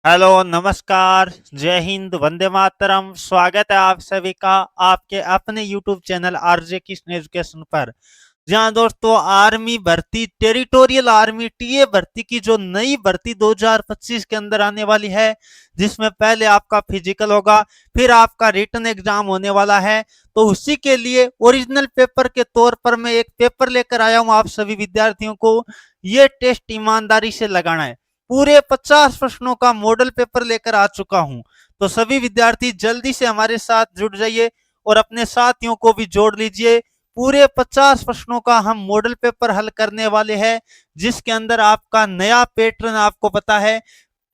Hello, नमस्कार, जय हिंद, वंदे मातरम। स्वागत है आप सभी का आपके अपने YouTube channel RJ Krishna education पर। जहां दोस्तों आर्मी भर्ती, टेरिटोरियल आर्मी टीए भर्ती की जो नई भर्ती 2025 के अंदर आने वाली है, जिसमें पहले आपका फिजिकल होगा, फिर आपका रिटन एग्जाम होने वाला है। तो उसी के लिए ओरिजिनल पेपर के तौर पर मैं एक पेपर लेकर आया हूं आप सभी विद्यार्थियों को। ये टेस्ट ईमानदारी से लगाना है। पूरे 50 प्रश्नों का मॉडल पेपर लेकर आ चुका हूं। तो सभी विद्यार्थी जल्दी से हमारे साथ जुड़ जाइए और अपने साथियों को भी जोड़ लीजिए। पूरे 50 प्रश्नों का हम मॉडल पेपर हल करने वाले हैं, जिसके अंदर आपका नया पैटर्न आपको पता है।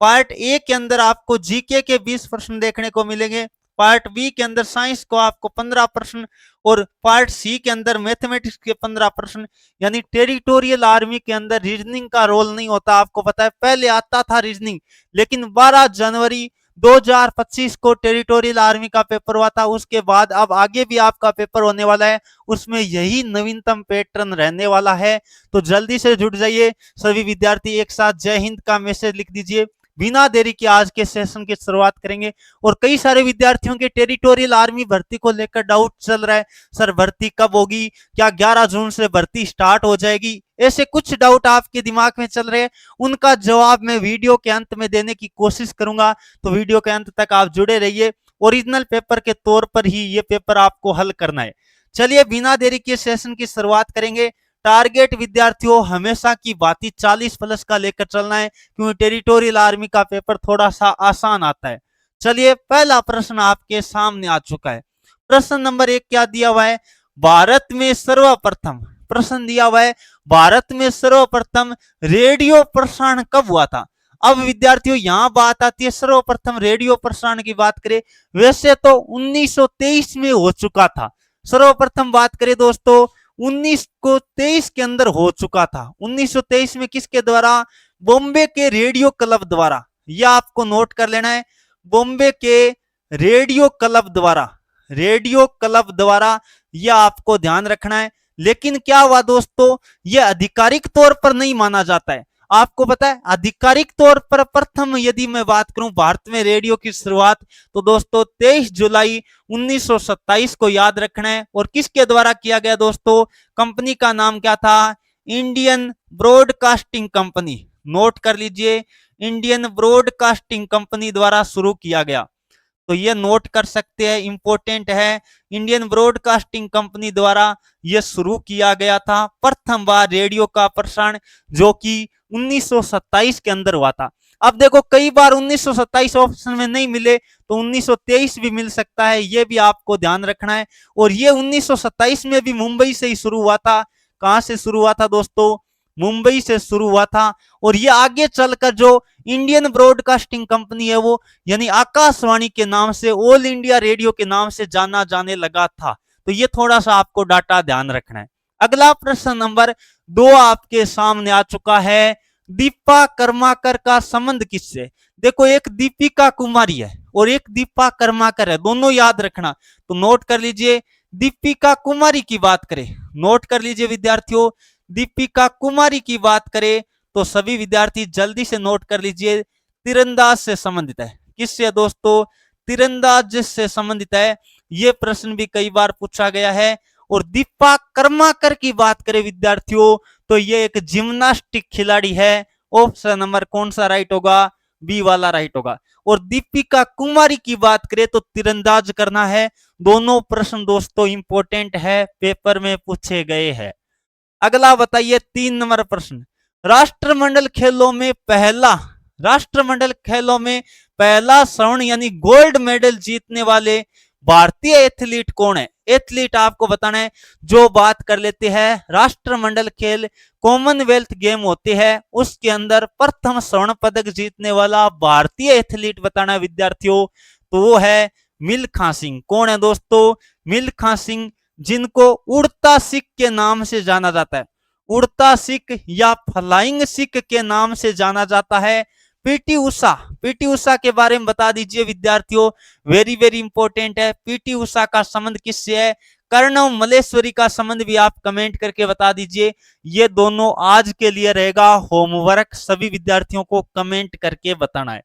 पार्ट ए के अंदर आपको जीके के 20 प्रश्न देखने को मिलेंगे। पार्ट बी के अंदर साइंस को आपको 15 प्रश्न और पार्ट सी के अंदर मैथमेटिक्स के 15 प्रश्न। यानी टेरिटोरियल आर्मी के अंदर रीजनिंग का रोल नहीं होता। आपको पता है पहले आता था रीजनिंग, लेकिन 12 जनवरी 2025 को टेरिटोरियल आर्मी का पेपर हुआ था। उसके बाद अब आगे भी आपका पेपर होने वाला है, उसमें यही नवीनतम पैटर्न रहने वाला है। तो जल्दी से जुड़ जाइए सभी विद्यार्थी। एक साथ जय हिंद का मैसेज लिख दीजिए। बिना देरी के आज के सेशन की शुरुआत करेंगे। और कई सारे विद्यार्थियों के टेरिटोरियल आर्मी भर्ती को लेकर डाउट चल रहा है, सर भर्ती कब होगी, क्या 11 जून से भर्ती स्टार्ट हो जाएगी? ऐसे कुछ डाउट आपके दिमाग में चल रहे हैं, उनका जवाब मैं वीडियो के अंत में देने की कोशिश करूंगा। तो वीडियो के अंत तक आप जुड़े रहिए। ओरिजिनल पेपर के तौर पर ही ये पेपर आपको हल करना है। चलिए बिना देरी के सेशन की शुरुआत करेंगे। टारगेट विद्यार्थियों हमेशा की बात 40 प्लस का लेकर चलना है, क्योंकि टेरिटोरियल आर्मी का पेपर थोड़ा सा आसान आता है। चलिए पहला प्रश्न आपके सामने आ चुका है। प्रश्न नंबर 1 क्या दिया हुआ है? भारत में सर्वप्रथम, प्रश्न दिया हुआ है, भारत में सर्वप्रथम रेडियो प्रसारण कब हुआ था? अब विद्यार्थियों यहां बात आती है सर्वप्रथम रेडियो प्रसारण की बात करें, वैसे तो 1923 में हो चुका था। सर्वप्रथम बात करें दोस्तों 1923 के अंदर हो चुका था। 1923 में किसके द्वारा? बॉम्बे के रेडियो क्लब द्वारा। यह आपको नोट कर लेना है, बॉम्बे के रेडियो क्लब द्वारा, रेडियो क्लब द्वारा, यह आपको ध्यान रखना है। लेकिन क्या हुआ दोस्तों, यह आधिकारिक तौर पर नहीं माना जाता है। आपको पता है आधिकारिक तौर पर प्रथम यदि मैं बात करूं भारत में रेडियो की शुरुआत, तो दोस्तों 23 जुलाई 1927 को याद रखना है। और किसके द्वारा किया गया दोस्तों? कंपनी का नाम क्या था? Indian broadcasting company. नोट कर लीजिए, इंडियन ब्रॉडकास्टिंग कंपनी द्वारा शुरू किया गया। तो ये नोट कर सकते हैं, इंपॉर्टेंट है। इंडियन ब्रॉडकास्टिंग कंपनी द्वारा यह शुरू किया गया था प्रथम बार रेडियो का प्रसारण, जो कि 1927 के अंदर हुआ था। अब देखो कई बार 1927 ऑप्शन में नहीं मिले तो 1923 भी मिल सकता है, यह भी आपको ध्यान रखना है। और ये 1927 में भी मुंबई से ही शुरू हुआ था। कहां से शुरू हुआ था दोस्तों? मुंबई से शुरू हुआ था। और ये आगे चलकर जो इंडियन ब्रॉडकास्टिंग कंपनी है वो यानी आकाशवाणी के नाम से, ऑल इंडिया रेडियो के नाम से जाना जाने लगा था। तो ये थोड़ा सा आपको डाटा ध्यान रखना है। अगला प्रश्न नंबर 2 आपके सामने आ चुका है। दीपा कर्माकर का संबंध किससे? देखो एक दीपिका कुमारी है और एक दीपा कर्माकर है, दोनों याद रखना। तो नोट कर लीजिए, दीपिका कुमारी की बात करें, नोट कर लीजिए विद्यार्थियों, दीपिका कुमारी की बात करें तो सभी विद्यार्थी जल्दी से नोट कर लीजिए, तीरंदाज से संबंधित है। किससे दोस्तों? तीरंदाज से संबंधित है। यह प्रश्न भी कई बार पूछा गया है। और दीपा कर्माकर की बात करें विद्यार्थियों तो यह एक जिम्नास्टिक खिलाड़ी है। ऑप्शन नंबर कौन सा राइट होगा? बी वाला राइट होगा। और दीपिका कुमारी की बात करें तो तीरंदाज करना है। दोनों प्रश्न दोस्तों इंपॉर्टेंट है, पेपर में पूछे गए हैं। अगला बताइए 3 नंबर प्रश्न, राष्ट्रमंडल खेलों में पहला, राष्ट्रमंडल खेलों में पहला स्वर्ण यानी गोल्ड मेडल जीतने वाले भारतीय एथलीट कौन है? एथलीट आपको बताना है। जो बात कर लेते हैं राष्ट्रमंडल खेल, कॉमनवेल्थ गेम होते हैं, उसके अंदर प्रथम स्वर्ण पदक जीतने वाला भारतीय एथलीट बताना है विद्यार्थियों, तो वो है मिल्खा सिंह। कौन है दोस्तों? मिल्खा सिंह, जिनको उड़ता सिख के नाम से जाना जाता है। उड़ता सिख या फ्लाइंग सिख के नाम से जाना जाता है। पीटी उषा, पीटी उषा के बारे में बता दीजिए विद्यार्थियों, वेरी वेरी इंपॉर्टेंट है। पीटी उषा का संबंध किससे है? कर्णव मलेश्वरी का संबंध भी आप कमेंट करके बता दीजिए। ये दोनों आज के लिए रहेगा होमवर्क, सभी विद्यार्थियों को कमेंट करके बताना है।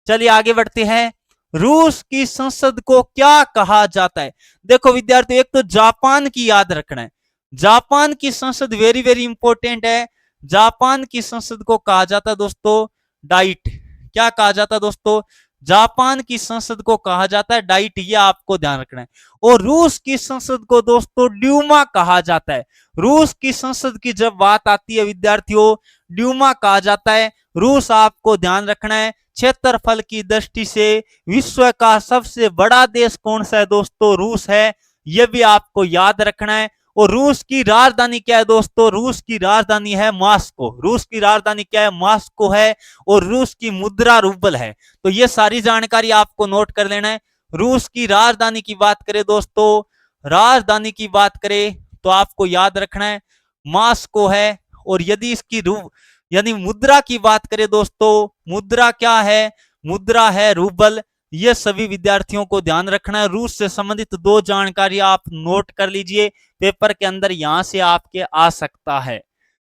चलिए आगे बढ़ते हैं। रूस की संसद को क्या कहा जाता है? देखो विद्यार्थियों, एक तो जापान की याद रखना है। जापान की संसद वेरी वेरी इंपॉर्टेंट है। जापान की संसद को कहा जाता है दोस्तों डाइट। क्या कहा जाता है दोस्तों? जापान की संसद को कहा जाता है डाइट, ये आपको ध्यान रखना है। और रूस की संसद को दोस्तों ड्यूमा कहा जाता है। रूस की संसद की जब बात आती है विद्यार्थियों, ड्यूमा कहा जाता है। रूस आपको ध्यान रखना है। क्षेत्रफल की दृष्टि से विश्व का सबसे बड़ा देश कौन सा है दोस्तों? रूस है। यह भी आपको याद रखना है। और रूस की राजधानी क्या है दोस्तों? रूस की राजधानी है मॉस्को। रूस की राजधानी क्या है? मॉस्को है। और रूस की मुद्रा रूबल है। तो ये सारी जानकारी आपको नोट कर लेना है। रूस की राजधानी की बात करें दोस्तों, राजधानी की बात करें तो आपको याद रखना है मॉस्को है। और यदि इसकी यानी मुद्रा की बात करें दोस्तों, मुद्रा क्या है? मुद्रा है रूबल। ये सभी विद्यार्थियों को ध्यान रखना है। रूस से संबंधित दो जानकारी आप नोट कर लीजिए, पेपर के अंदर यहां से आपके आ सकता है।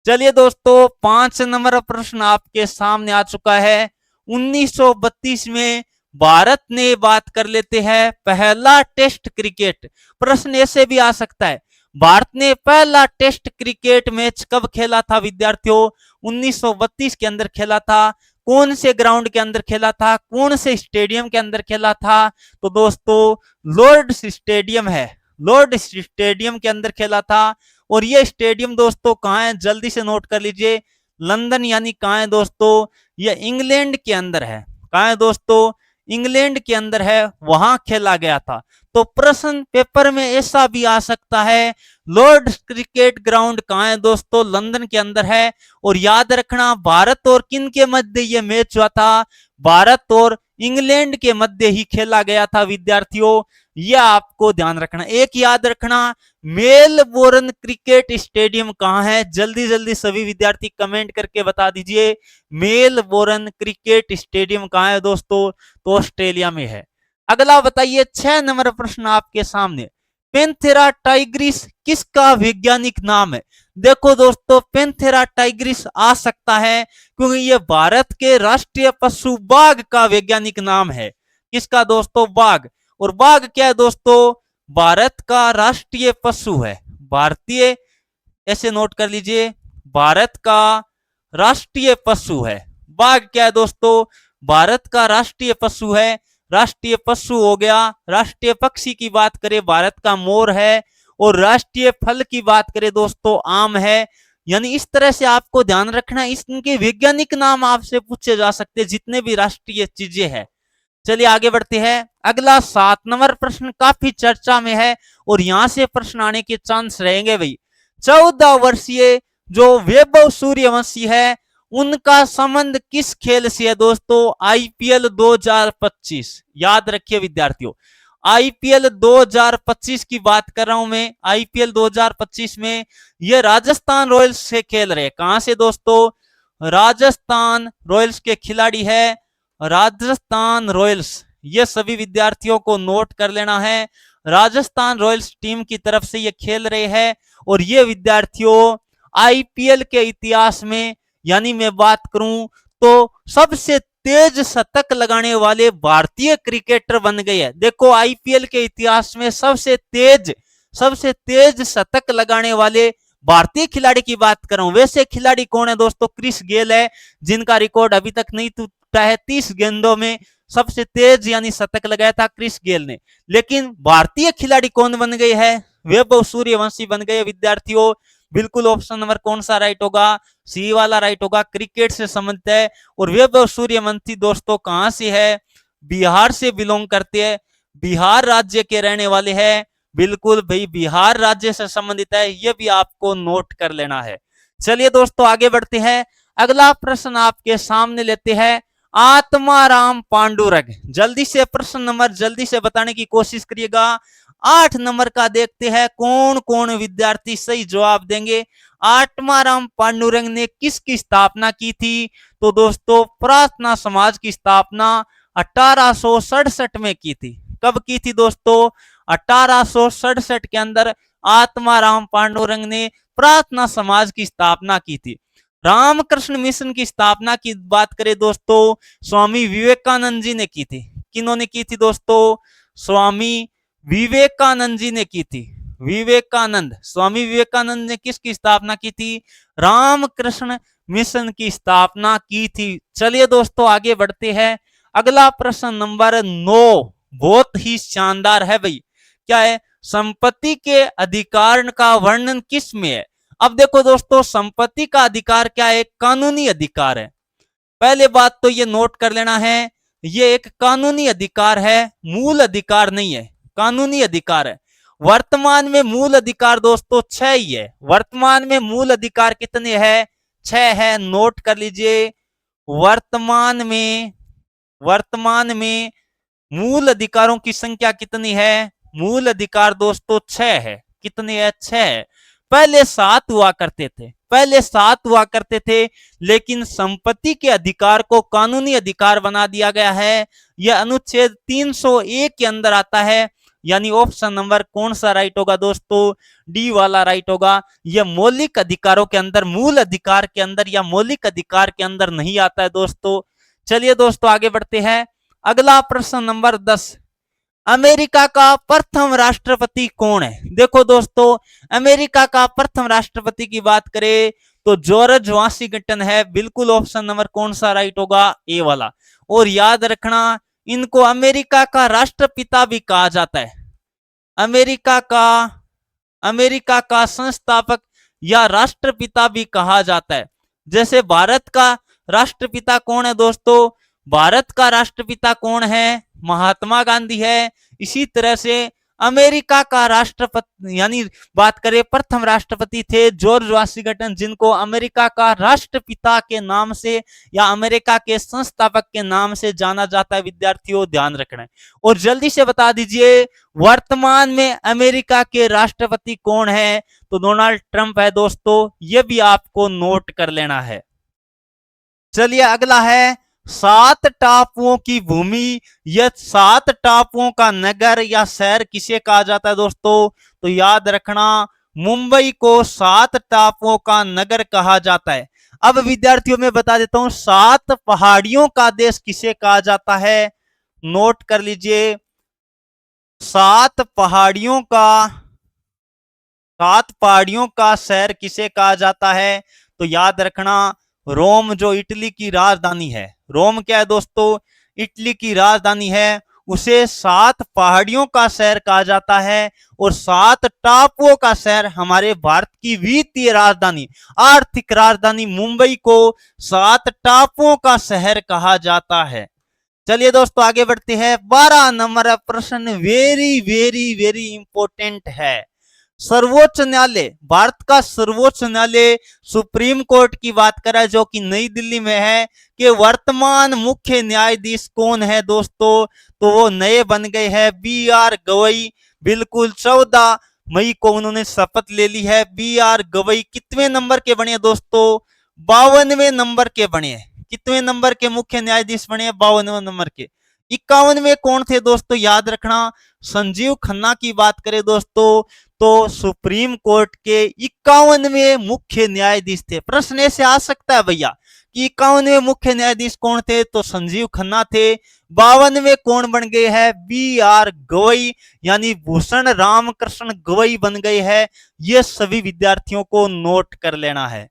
चलिए दोस्तों, 5 नंबर प्रश्न आपके सामने आ चुका है। 1932 में भारत ने बात कर लेते हैं पहला टेस्ट क्रिकेट। प्रश्न ऐसे भी आ सकता है, भारत ने पहला टेस्ट क्रिकेट मैच कब खेला था विद्यार्थियों? 1932 के अंदर खेला था। कौन से ग्राउंड के अंदर खेला था? कौन से स्टेडियम के अंदर खेला था? तो दोस्तों लॉर्ड्स स्टेडियम है। लॉर्ड्स स्टेडियम के अंदर खेला था। और ये स्टेडियम दोस्तों कहाँ है? जल्दी से नोट कर लीजिए, लंदन। यानी कहाँ है दोस्तों? ये इंग्लैंड के अंदर है। कहाँ है दोस्तों? इंग्लैंड के अंदर है, वहां खेला गया था। तो प्रश्न पेपर में ऐसा भी आ सकता है, लॉर्ड्स क्रिकेट ग्राउंड कहाँ है दोस्तों? लंदन के अंदर है। और याद रखना, भारत और किन के मध्य ये मैच हुआ था? भारत और इंग्लैंड के मध्य ही खेला गया था विद्यार्थियों। यह आपको ध्यान रखना। एक याद रखना, मेलबोर्न क्रिकेट स्टेडियम कहां है? जल्दी जल्दी सभी विद्यार्थी कमेंट करके बता दीजिए, मेलबोर्न क्रिकेट स्टेडियम कहां है दोस्तों? तो ऑस्ट्रेलिया में है। अगला बताइए, 6 नंबर प्रश्न आपके सामने, पेंथेरा टाइग्रिस किसका वैज्ञानिक नाम है? देखो दोस्तों, पेंथेरा टाइग्रिस आ सकता है क्योंकि यह भारत के राष्ट्रीय पशु बाघ का वैज्ञानिक नाम है। किसका दोस्तों? बाघ। और बाघ क्या है दोस्तों? भारत का राष्ट्रीय पशु है। भारतीय, ऐसे नोट कर लीजिए, भारत का राष्ट्रीय पशु है। बाघ क्या है दोस्तों? भारत का राष्ट्रीय पशु है। राष्ट्रीय पशु हो गया। राष्ट्रीय पक्षी की बात करें, भारत का मोर है। और राष्ट्रीय फल की बात करें दोस्तों, आम है। यानी इस तरह से आपको ध्यान रखना, इनके वैज्ञानिक नाम आपसे पूछे जा सकते हैं, जितने भी राष्ट्रीय चीजें हैं। चलिए आगे बढ़ते हैं। अगला 7 नंबर प्रश्न काफी चर्चा में है और यहां से प्रश्न आने के चांस रहेंगे भाई। 14 वर्षीय जो वैभव सूर्यवंशी है, उनका संबंध किस खेल से है दोस्तों? आईपीएल 2025। याद रखिए विद्यार्थियों, आईपीएल 2025 की बात कर रहा हूं मैं। आईपीएल 2025 में ये राजस्थान रॉयल्स से खेल रहे। कहां से दोस्तों? राजस्थान रॉयल्स के खिलाड़ी है, राजस्थान रॉयल्स। ये सभी विद्यार्थियों को नोट कर लेना है, राजस्थान रॉयल्स टीम की तरफ से ये खेल रहे हैं। और ये विद्यार्थियों आईपीएल के इतिहास में, यानी मैं बात करूं तो सबसे तेज शतक लगाने वाले भारतीय क्रिकेटर बन गए हैं। देखो आईपीएल के इतिहास में सबसे तेज शतक लगाने वाले भारतीय खिलाड़ी की बात कर रहा हूं। वैसे खिलाड़ी कौन है दोस्तों? क्रिस गेल है, जिनका रिकॉर्ड अभी तक नहीं टूटा है। 30 गेंदों में सबसे तेज यानी शतक लगाया था क्रिस गेल ने। लेकिन भारतीय खिलाड़ी कौन बन गए हैं? वैभव सूर्यवंशी बन गए विद्यार्थियों। बिल्कुल ऑप्शन नंबर कौन सा राइट होगा? सी वाला राइट होगा। क्रिकेट से संबंधित है। और वैभव सूर्यवंशी दोस्तों कहां से है? बिहार से बिलोंग करते हैं, बिहार राज्य के रहने वाले हैं। बिल्कुल भाई, बिहार राज्य से संबंधित है, यह भी आपको नोट कर लेना है। चलिए दोस्तों आगे बढ़ते हैं। अगला प्रश्न आपके सामने लेते हैं, आत्माराम पांडुरंग। जल्दी से प्रश्न नंबर जल्दी से बताने की कोशिश करिएगा। 8 नंबर का देखते हैं कौन कौन विद्यार्थी सही जवाब देंगे। आत्माराम पांडुरंग ने किसकी स्थापना की थी? तो दोस्तों प्रार्थना समाज की स्थापना 1867 में की थी। कब की थी दोस्तों? 1867 के अंदर आत्माराम पांडुरंग ने प्रार्थना समाज की स्थापना की थी। रामकृष्ण मिशन की स्थापना की बात करें दोस्तों, स्वामी विवेकानंद जी ने की थी। किन्होंने की थी दोस्तों? स्वामी विवेकानंद जी ने की थी। विवेकानंद, स्वामी विवेकानंद ने किसकी स्थापना की थी? रामकृष्ण मिशन की स्थापना की थी। चलिए दोस्तों आगे बढ़ते हैं। अगला प्रश्न नंबर 9 बहुत ही शानदार है भाई। क्या है? संपत्ति के अधिकार का वर्णन किस में है? अब देखो दोस्तों, संपत्ति का अधिकार क्या है? कानूनी अधिकार है। पहले बात तो ये नोट कर लेना है, ये एक कानूनी अधिकार है, मूल अधिकार नहीं है, कानूनी अधिकार है। वर्तमान में मूल अधिकार दोस्तों 6 ही है। वर्तमान में मूल अधिकार कितने हैं? 6 है। नोट कर लीजिए। वर्तमान में मूल अधिकारों की संख्या कितनी है? मूल अधिकार दोस्तों 6 है। कितने है? 6 है। पहले 7 हुआ करते थे, लेकिन संपत्ति के अधिकार को कानूनी अधिकार बना दिया गया है। यह अनुच्छेद 301 के अंदर आता है। यानी ऑप्शन नंबर कौन सा राइट होगा दोस्तों? डी वाला राइट होगा। यह मौलिक अधिकारों के अंदर, मूल अधिकार के अंदर या मौलिक अधिकार के अंदर नहीं आता है दोस्तों। चलिए दोस्तों आगे बढ़ते हैं। अगला प्रश्न नंबर 10, अमेरिका का प्रथम राष्ट्रपति कौन है? देखो दोस्तों, अमेरिका का प्रथम राष्ट्रपति की बात करें तो जॉर्ज वाशिंगटन है। बिल्कुल ऑप्शन नंबर कौन सा राइट होगा? ए वाला। और याद रखना, इनको अमेरिका का राष्ट्रपिता भी कहा जाता है। अमेरिका का संस्थापक या राष्ट्रपिता भी कहा जाता है। जैसे भारत का राष्ट्रपिता कौन है दोस्तों? भारत का राष्ट्रपिता कौन है? महात्मा गांधी है। इसी तरह से अमेरिका का राष्ट्रपति, यानी बात करें प्रथम राष्ट्रपति थे जॉर्ज वाशिंगटन, जिनको अमेरिका का राष्ट्रपिता के नाम से या अमेरिका के संस्थापक के नाम से जाना जाता है। विद्यार्थियों ध्यान रखना है। और जल्दी से बता दीजिए, वर्तमान में अमेरिका के राष्ट्रपति कौन है? तो डोनाल्ड ट्रंप है दोस्तों। यह भी आपको नोट कर लेना है। चलिए अगला है 7 टापुओं की भूमि, यह 7 टापुओं का नगर या शहर किसे कहा जाता है दोस्तों? तो याद रखना, मुंबई को 7 टापुओं का नगर कहा जाता है। अब विद्यार्थियों में बता देता हूं, 7 पहाड़ियों का देश किसे कहा जाता है? नोट कर लीजिए। 7 पहाड़ियों का शहर किसे कहा जाता है? तो याद रखना, रोम, जो इटली की राजधानी है। रोम क्या है दोस्तों? इटली की राजधानी है। उसे 7 पहाड़ियों का शहर कहा जाता है। और 7 टापुओं का शहर हमारे भारत की वित्तीय राजधानी, आर्थिक राजधानी मुंबई को 7 टापुओं का शहर कहा जाता है। चलिए दोस्तों आगे बढ़ते हैं। 12 नंबर प्रश्न वेरी वेरी वेरी इंपॉर्टेंट है। सर्वोच्च न्यायालय, भारत का सर्वोच्च न्यायालय सुप्रीम कोर्ट की बात करें जो कि नई दिल्ली में है, कि वर्तमान मुख्य न्यायाधीश कौन है दोस्तों? तो वो नए बन गए हैं बी.आर. गवई। बिल्कुल 14 मई को उन्होंने शपथ ले ली है। बी.आर. गवई कितने नंबर के बने दोस्तों? 52वें नंबर के बने। कितने नंबर के मुख्य न्यायाधीश बने? 52वें नंबर के। 51वें कौन थे दोस्तों? याद रखना, संजीव खन्ना की बात करें दोस्तों तो सुप्रीम कोर्ट के 51वें मुख्य न्यायाधीश थे। प्रश्न ऐसे आ सकता है भैया कि 51वें मुख्य न्यायाधीश कौन थे? तो संजीव खन्ना थे। 52वें कौन बन गए हैं? बी.आर. गवई, यानी भूषण रामकृष्ण गवई बन गए हैं। ये सभी विद्यार्थियों को नोट कर लेना है।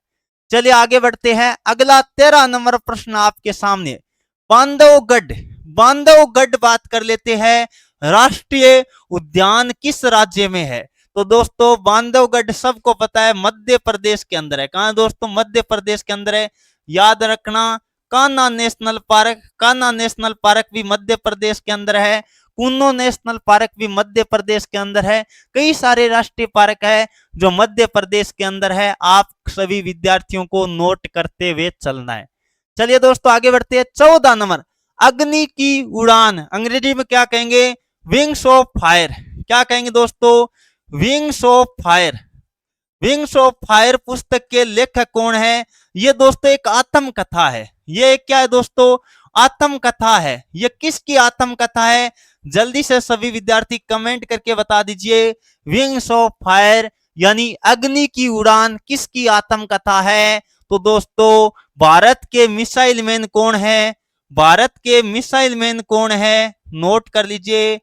चलिए आगे बढ़ते हैं। अगला 13 नंबर प्रश्न आपके सामने, बांधवगढ़ बात कर लेते हैं। राष्ट्रीय उद्यान किस राज्य में है? तो दोस्तों बांधवगढ़ सबको पता है, मध्य प्रदेश के अंदर है। कहां है दोस्तों? मध्य प्रदेश के अंदर है। याद रखना, कान्हा नेशनल पार्क भी मध्य प्रदेश के अंदर है। कुन्नो नेशनल पार्क भी मध्य प्रदेश के अंदर है। कई सारे राष्ट्रीय पार्क है जो मध्य प्रदेश के अंदर है। आप सभी विद्यार्थियों को नोट करते हुए चलना है। चलिए दोस्तों आगे बढ़ते हैं। 14 नंबर, अग्नि की उड़ान अंग्रेजी में क्या कहेंगे? Wings of fire. क्या कहेंगे दोस्तों? Wings of fire. Wings of fire पुस्तक के लेखक कौन है? ये दोस्तों एक आत्मकथा है। ये क्या है दोस्तों? आत्मकथा है। ये किसकी आत्मकथा है? जल्दी से सभी विद्यार्थी कमेंट करके बता दीजिए। विंग्स ऑफ फायर यानी अग्नि की उड़ान किसकी आत्मकथा है? तो दोस्तों भारत के मिसाइल मैन कौन है? भारत के मिसाइल मैन कौन है? नोट कर लीजिए,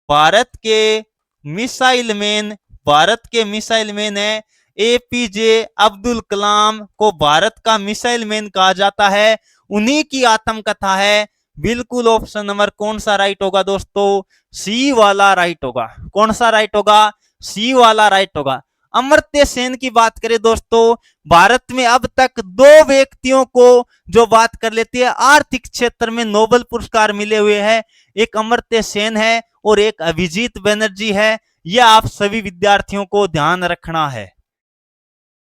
भारत के मिसाइल मैन, भारत के मिसाइल मैन है एपीजे अब्दुल कलाम को भारत का मिसाइल मैन कहा जाता है। उन्हीं की आत्मकथा है। बिल्कुल ऑप्शन नंबर कौन सा राइट होगा दोस्तों? सी वाला राइट होगा। कौन सा राइट होगा? सी वाला राइट होगा। अमर्त्य सेन की बात करें दोस्तों, भारत में अब तक 2 व्यक्तियों को जो बात कर लेती है आर्थिक क्षेत्र में नोबेल पुरस्कार मिले हुए हैं। एक अमर्त्य सेन है और एक अभिजीत बनर्जी है। यह आप सभी विद्यार्थियों को ध्यान रखना है।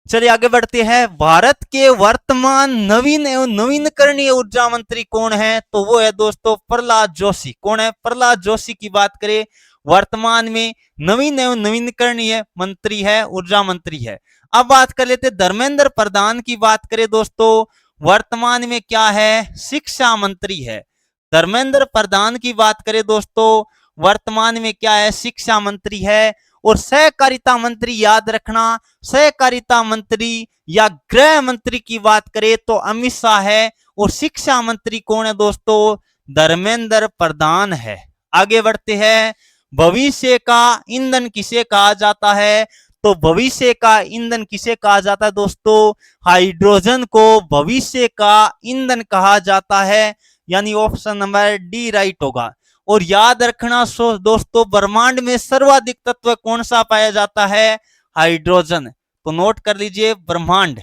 चलिए आगे बढ़ते हैं। भारत के वर्तमान नवीन एवं नवीनकरणीय ऊर्जा मंत्री कौन है? तो वो है दोस्तों प्रहलाद जोशी। कौन है? प्रहलाद जोशी की बात करें, वर्तमान में नवीन एवं नवीनकरणीय मंत्री है, ऊर्जा मंत्री है। अब बात कर लेते धर्मेंद्र प्रधान की बात करें दोस्तों, वर्तमान में क्या है? शिक्षा मंत्री है। धर्मेंद्र प्रधान की बात करें दोस्तों, वर्तमान में क्या है? शिक्षा मंत्री है। और सहकारिता मंत्री याद रखना, सहकारिता मंत्री या गृह मंत्री की बात करें तो अमित शाह है। और शिक्षा मंत्री कौन है दोस्तों? धर्मेंद्र प्रधान है। आगे बढ़ते हैं। भविष्य का ईंधन किसे कहा जाता है? तो भविष्य का ईंधन किसे कहा जाता है दोस्तों? हाइड्रोजन को भविष्य का ईंधन कहा जाता है। यानी ऑप्शन नंबर डी राइट होगा। और याद रखना दोस्तों, ब्रह्मांड में सर्वाधिक तत्व कौन सा पाया जाता है? हाइड्रोजन। तो नोट कर लीजिए, ब्रह्मांड,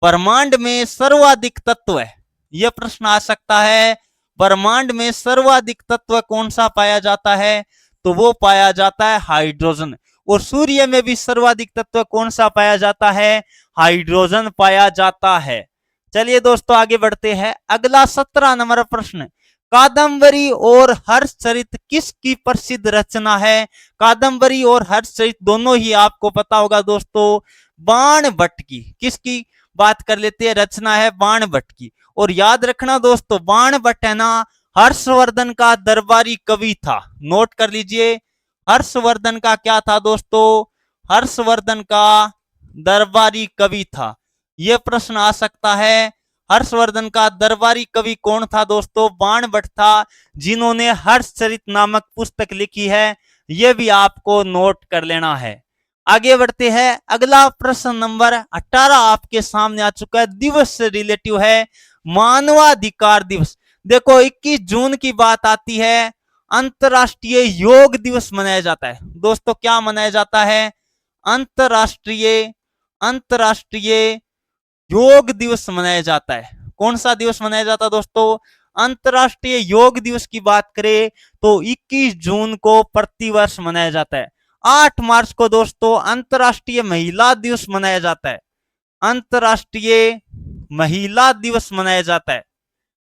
ब्रह्मांड में सर्वाधिक तत्व है। यह प्रश्न आ सकता है, ब्रह्मांड में सर्वाधिक तत्व कौन सा पाया जाता है? तो वो पाया जाता है हाइड्रोजन। और सूर्य में भी सर्वाधिक तत्व कौन सा पाया जाता है? हाइड्रोजन पाया जाता है। चलिए दोस्तों आगे बढ़ते हैं। अगला 17 नंबर प्रश्न, कादंबरी और हर्षचरित किसकी प्रसिद्ध रचना है? कादंबरी और हर्षचरित दोनों ही आपको पता होगा दोस्तों, बाण भट्ट की। किसकी बात कर लेते हैं? रचना है बाण भट्ट की। और याद रखना दोस्तों, बाण भट्ट है ना, हर्षवर्धन का दरबारी कवि था। नोट कर लीजिए, हर्षवर्धन का क्या था दोस्तों? हर्षवर्धन का दरबारी कवि था। यह प्रश्न आ सकता है। हर्षवर्धन का दरबारी कवि कौन था दोस्तों? बाण भट्ट था, जिन्होंने हर्षचरित नामक पुस्तक लिखी है। यह भी आपको नोट कर लेना है। आगे बढ़ते हैं। अगला प्रश्न नंबर 18 आपके सामने आ चुका है, दिवस से रिलेटिव है, मानवाधिकार दिवस। देखो 21 जून की बात आती है, अंतरराष्ट्रीय योग दिवस मनाया जाता है। दोस्तों क्या मनाया जाता है? अंतरराष्ट्रीय योग दिवस मनाया जाता है। कौन सा दिवस मनाया जाता है दोस्तों? अंतरराष्ट्रीय योग दिवस की बात करें तो 21 जून को प्रतिवर्ष मनाया जाता है। 8 मार्च को दोस्तों अंतरराष्ट्रीय महिला दिवस मनाया जाता है। अंतरराष्ट्रीय महिला दिवस मनाया जाता है।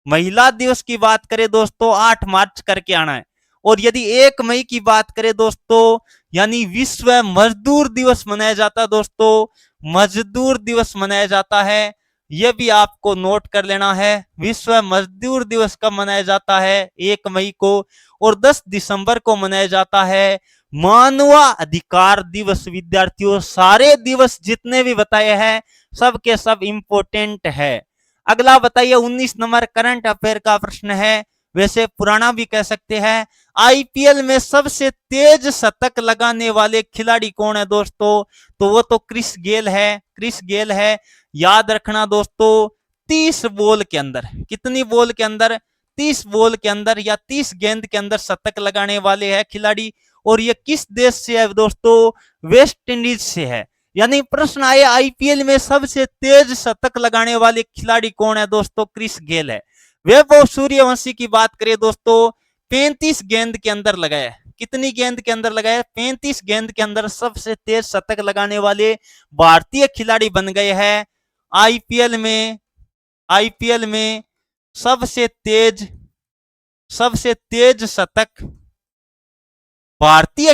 महिला दिवस की बात करें दोस्तों 8 मार्च करके आना है। और यदि 1 मई की बात करें दोस्तों, यानी विश्व मजदूर दिवस मनाया जाता है दोस्तों, मजदूर दिवस मनाया जाता है। यह भी आपको नोट कर लेना है। विश्व मजदूर दिवस कब मनाया जाता है? 1 मई को। और 10 दिसंबर को मनाया जाता है मानवाधिकार दिवस। विद्यार्थियों सारे दिवस जितने भी बताए हैं सब के सब इंपोर्टेंट है। अगला बताइए 19 नंबर करंट अफेयर का प्रश्न है, वैसे पुराना भी कह सकते हैं। आईपीएल में सबसे तेज शतक लगाने वाले खिलाड़ी कौन है दोस्तों? तो वो तो क्रिस गेल है। क्रिस गेल है। याद रखना दोस्तों, 30 बॉल के अंदर, कितनी बॉल के अंदर? 30 बॉल के अंदर या 30 गेंद के अंदर शतक लगाने वाले हैं खिलाड़ी। और ये किस देश से है दोस्तों? वेस्ट इंडीज से है। यानी प्रश्न आए आईपीएल में सबसे तेज शतक लगाने वाले खिलाड़ी कौन है दोस्तों? क्रिस गेल है। वैभव सूर्यवंशी की बात करें दोस्तों, 35 गेंद के अंदर लगाया। कितनी गेंद के अंदर लगाया? 35 गेंद के अंदर सबसे तेज शतक लगाने वाले भारतीय खिलाड़ी बन गए हैं। आईपीएल में सबसे तेज शतक भारतीय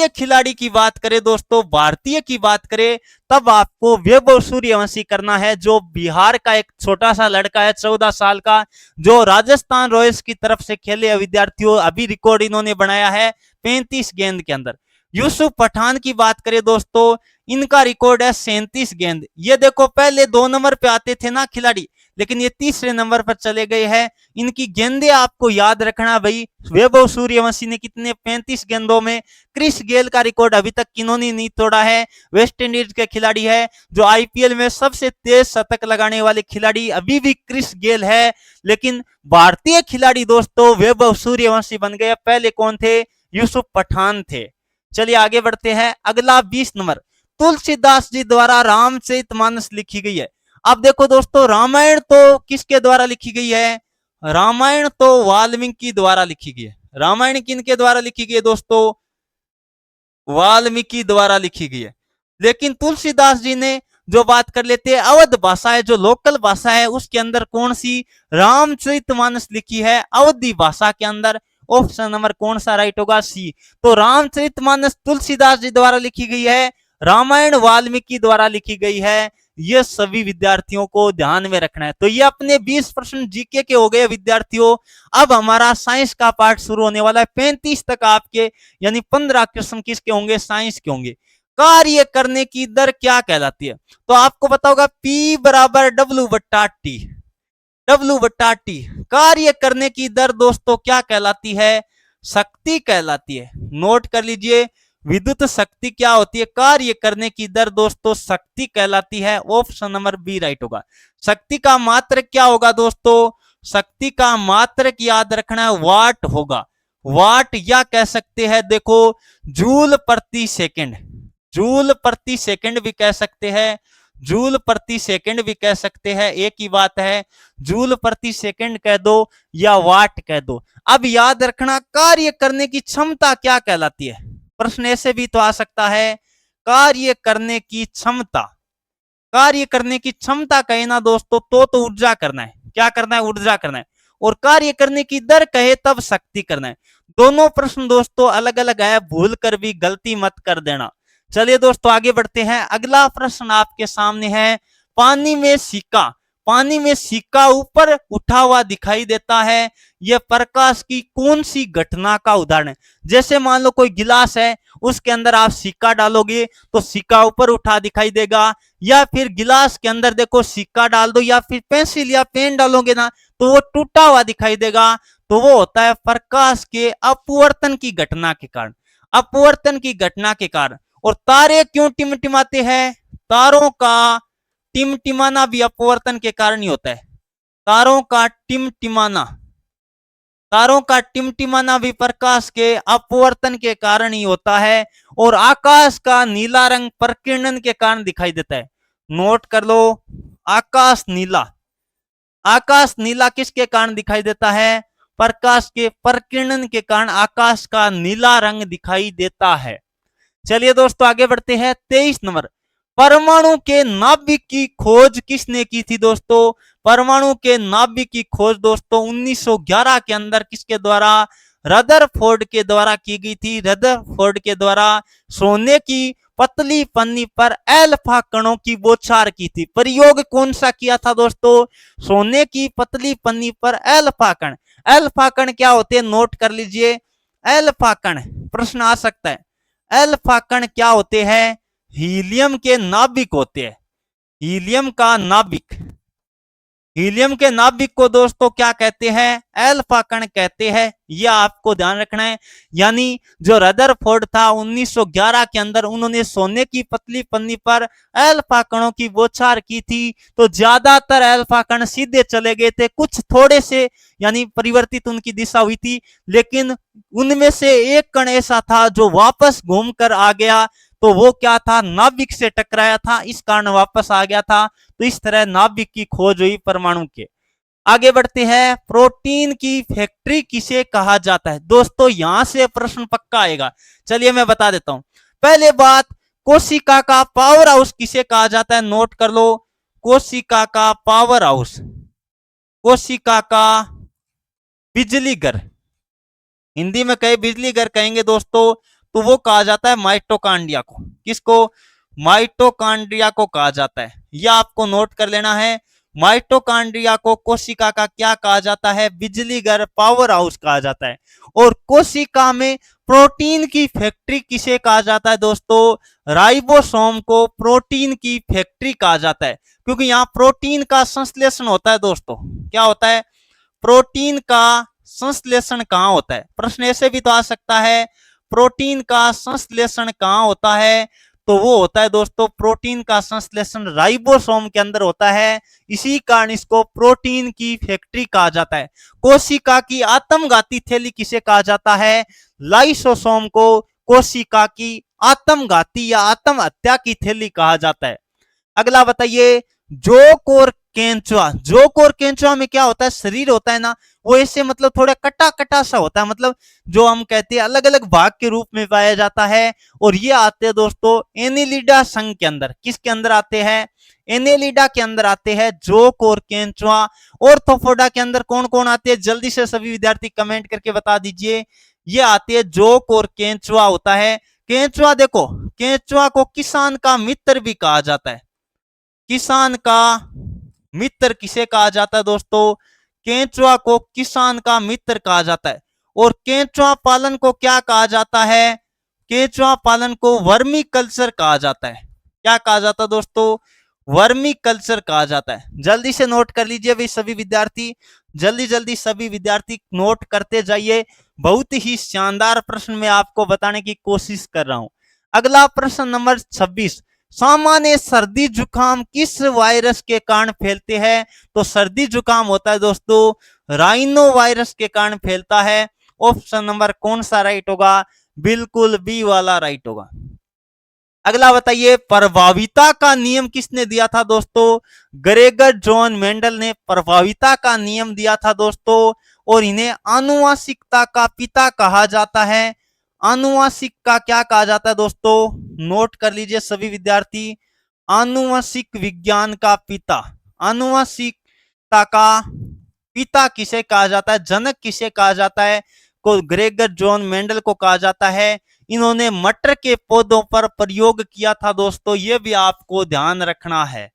खिलाड़ी की बात करें दोस्तों, भारतीय की बात करें तब आपको वैभव सूर्यवंशी करना है, जो बिहार का एक छोटा सा लड़का है 14 साल का, जो राजस्थान रॉयल्स की तरफ से खेले। विद्यार्थियों अभी रिकॉर्ड इन्होंने बनाया है 35 गेंद के अंदर। यूसुफ पठान की बात करें दोस्तों, इनका रिकॉर्ड है 37 गेंद। ये देखो पहले 2 नंबर पे आते थे ना खिलाड़ी, लेकिन ये तीसरे नंबर पर चले गए हैं। इनकी गेंदें आपको याद रखना भाई। वैभव सूर्यवंशी ने कितने 35 गेंदों में, क्रिस गेल का रिकॉर्ड अभी तक किन्होंने नहीं तोड़ा है। वेस्ट इंडीज के खिलाड़ी है जो आईपीएल में सबसे तेज शतक लगाने वाले खिलाड़ी अभी भी क्रिस गेल है, लेकिन भारतीय खिलाड़ी दोस्तों वैभव सूर्यवंशी बन गए। पहले कौन थे? यूसुफ पठान थे। चलिए आगे बढ़ते हैं। अगला 20 नंबर, तुलसीदास जी द्वारा रामचरितमानस लिखी गई है। अब देखो दोस्तों, रामायण तो किसके द्वारा लिखी गई है? रामायण तो वाल्मीकि द्वारा लिखी गई है। रामायण किनके द्वारा लिखी गई है दोस्तों? वाल्मीकि द्वारा लिखी गई है। लेकिन तुलसीदास जी ने जो बात कर लेते हैं, अवध भाषा है, जो लोकल भाषा है, उसके अंदर कौन सी रामचरितमानस लिखी है? अवधी भाषा के अंदर। ऑप्शन नंबर कौन सा राइट होगा? सी। तो रामचरितमानस तुलसीदास जी द्वारा लिखी गई है, रामायण वाल्मीकि द्वारा लिखी गई है। ये सभी विद्यार्थियों को ध्यान में रखना है। तो ये अपने 20% जीके के हो गए विद्यार्थियों। अब हमारा साइंस का पार्ट शुरू होने वाला है। 35 तक आपके यानी 15 क्वेश्चन किसके होंगे? साइंस के होंगे। कार्य करने की दर क्या कहलाती है? तो आपको पता होगा P बराबर W/T। W/T कार्य करने की दर दोस्तों क्या कहलाती है? शक्ति कहलाती है। नोट कर लीजिए, विद्युत शक्ति क्या होती है? कार्य करने की दर दोस्तों शक्ति कहलाती है। ऑप्शन नंबर बी राइट होगा। शक्ति का मात्रक क्या होगा दोस्तों? शक्ति का मात्रक याद रखना है, वाट होगा। वाट या कह सकते हैं देखो जूल प्रति सेकंड। जूल प्रति सेकंड भी कह सकते हैं, जूल प्रति सेकंड भी कह सकते हैं, एक ही बात है। जूल प्रति सेकंड कह दो या वाट कह दो। अब याद रखना कार्य करने की क्षमता क्या कहलाती है? प्रश्न ऐसे भी तो आ सकता है, कार्य करने की क्षमता। कार्य करने की क्षमता कहे ना दोस्तों तो ऊर्जा करना है। क्या करना है? ऊर्जा करना है। और कार्य करने की दर कहे तब शक्ति करना है। दोनों प्रश्न दोस्तों अलग अलग है, भूल कर भी गलती मत कर देना। चलिए दोस्तों आगे बढ़ते हैं। अगला प्रश्न आपके सामने है, पानी में सिक्का। पानी में सिक्का ऊपर उठा हुआ दिखाई देता है, यह प्रकाश की कौन सी घटना का उदाहरण है? जैसे मान लो कोई गिलास है, उसके अंदर आप सिक्का डालोगे तो सिक्का ऊपर उठा दिखाई देगा, या फिर गिलास के अंदर देखो सिक्का डाल दो या फिर पेंसिल या पेन डालोगे ना तो वो टूटा हुआ दिखाई देगा। तो वो होता है प्रकाश के अपवर्तन की घटना के कारण। अपवर्तन की घटना के कारण। और तारे क्यों टिमटिमाते हैं? तारों का टिमटिमाना भी अपवर्तन के कारण ही होता है। तारों का टिमटिमाना, तारों का टिमटिमाना भी प्रकाश के अपवर्तन के कारण ही होता है। और आकाश का नीला रंग प्रकीर्णन के कारण दिखाई देता है। नोट कर लो, आकाश नीला। आकाश नीला किसके कारण दिखाई देता है? प्रकाश के प्रकीर्णन के कारण आकाश का नीला रंग दिखाई देता है। चलिए दोस्तों आगे बढ़ते हैं। 23 नंबर, परमाणु के नाभिक की खोज किसने की थी दोस्तों? परमाणु के नाभिक की खोज दोस्तों 1911 के अंदर किसके द्वारा? रदरफोर्ड के द्वारा की गई थी। रदरफोर्ड के द्वारा सोने की पतली पन्नी पर अल्फा कणों की बौछार की थी। प्रयोग कौन सा किया था दोस्तों? सोने की पतली पन्नी पर अल्फा कण। अल्फा कण क्या होते हैं? नोट कर लीजिए। अल्फा कण प्रश्न आ सकता है। अल्फा कण क्या होते हैं? हीलियम के नाभिक होते हैं। हीलियम का नाभिक। हीलियम के नाभिक को दोस्तों क्या कहते हैं? अल्फा कण कहते हैं। यह आपको ध्यान रखना है। यानी जो रदरफोर्ड था 1911 के अंदर, उन्होंने सोने की पतली पन्नी पर अल्फा कणों की बौछार की थी। तो ज्यादातर अल्फा कण सीधे चले गए थे, कुछ थोड़े से यानी परिवर्तित उनकी दिशा हुई थी, लेकिन उनमें से एक कण ऐसा था जो वापस घूमकर आ गया। तो वो क्या था? नाभिक से टकराया था, इस कारण वापस आ गया था। तो इस तरह नाभिक की खोज हुई परमाणु के। आगे बढ़ते हैं। प्रोटीन की फैक्ट्री किसे कहा जाता है? दोस्तों यहां से प्रश्न पक्का आएगा। चलिए मैं बता देता हूं। पहले बात, कोशिका का पावर हाउस किसे कहा जाता है? नोट कर लो, कोशिका का पावर हाउस, कोशिका का बिजली घर, हिंदी में कहे बिजली घर कहेंगे दोस्तों, तो वो कहा जाता है माइटोकांड्रिया को। किसको? माइटोकांड्रिया को कहा जाता है। यह आपको नोट कर लेना है। माइटोकॉन्ड्रिया को कोशिका का क्या कहा जाता है? बिजली घर, पावर हाउस कहा जाता है। और कोशिका में प्रोटीन की फैक्ट्री किसे कहा जाता है दोस्तों? राइबोसोम को प्रोटीन की फैक्ट्री कहा जाता है, क्योंकि यहाँ प्रोटीन का संश्लेषण होता है दोस्तों। क्या होता है? प्रोटीन का संश्लेषण कहाँ होता है? प्रश्न ऐसे भी तो आ सकता है, प्रोटीन का संश्लेषण कहाँ होता है? तो वो होता है दोस्तों, प्रोटीन का संश्लेषण राइबोसोम के अंदर होता है। इसी कारण इसको प्रोटीन की फैक्ट्री कहा जाता है। कोशिका की आत्मघाती थैली किसे कहा जाता है? लाइसोसोम को कोशिका की आत्मघाती या आत्महत्या की थैली कहा जाता है। अगला बताइए, जोक और केंचुआ। जोक और केंचुआ में क्या होता है? शरीर होता है ना, वो ऐसे मतलब थोड़ा कटा कटा सा होता है, मतलब जो हम कहते हैं अलग अलग भाग के रूप में पाया जाता है। और ये आते हैं दोस्तों एनिलिडा संघ के अंदर। किसके अंदर आते हैं? एनिलिडा के अंदर आते हैं जोक और केंचुआ। ऑर्थोपोडा के अंदर कौन कौन आते हैं? जल्दी से सभी विद्यार्थी कमेंट करके बता दीजिए। ये आते हैं जोक और केंचुआ होता है। केंचुआ देखो, केंचुआ को किसान का मित्र भी कहा जाता है। किसान का मित्र किसे कहा जाता है दोस्तों? केंचुआ को किसान का मित्र कहा जाता है। और केंचुआ पालन को क्या कहा जाता है? केंचुआ पालन को वर्मी कल्चर कहा जाता है। क्या कहा जाता है दोस्तों? वर्मी कल्चर कहा जाता है। जल्दी से नोट कर लीजिए भाई सभी विद्यार्थी, जल्दी जल्दी सभी विद्यार्थी नोट करते जाइए। बहुत ही शानदार प्रश्न मैं आपको बताने की कोशिश कर रहा हूं। अगला प्रश्न नंबर 26, सामान्य सर्दी जुकाम किस वायरस के कारण फैलते हैं? तो सर्दी जुकाम होता है दोस्तों राइनो वायरस के कारण फैलता है। ऑप्शन नंबर कौन सा राइट होगा? बिल्कुल बी वाला राइट होगा। अगला बताइए, प्रभाविता का नियम किसने दिया था दोस्तों? ग्रेगर जॉन मेंडल ने प्रभाविता का नियम दिया था दोस्तों। और इन्हें आनुवांशिकता का पिता कहा जाता है। आनुवांशिक का क्या कहा जाता है दोस्तों? नोट कर लीजिए सभी विद्यार्थी, आनुवंशिक विज्ञान का पिता, आनुवंशिकता का पिता किसे कहा जाता है? जनक किसे कहा जाता है? को ग्रेगर जॉन मेंडल को कहा जाता है। इन्होंने मटर के पौधों पर प्रयोग किया था दोस्तों, ये भी आपको ध्यान रखना है।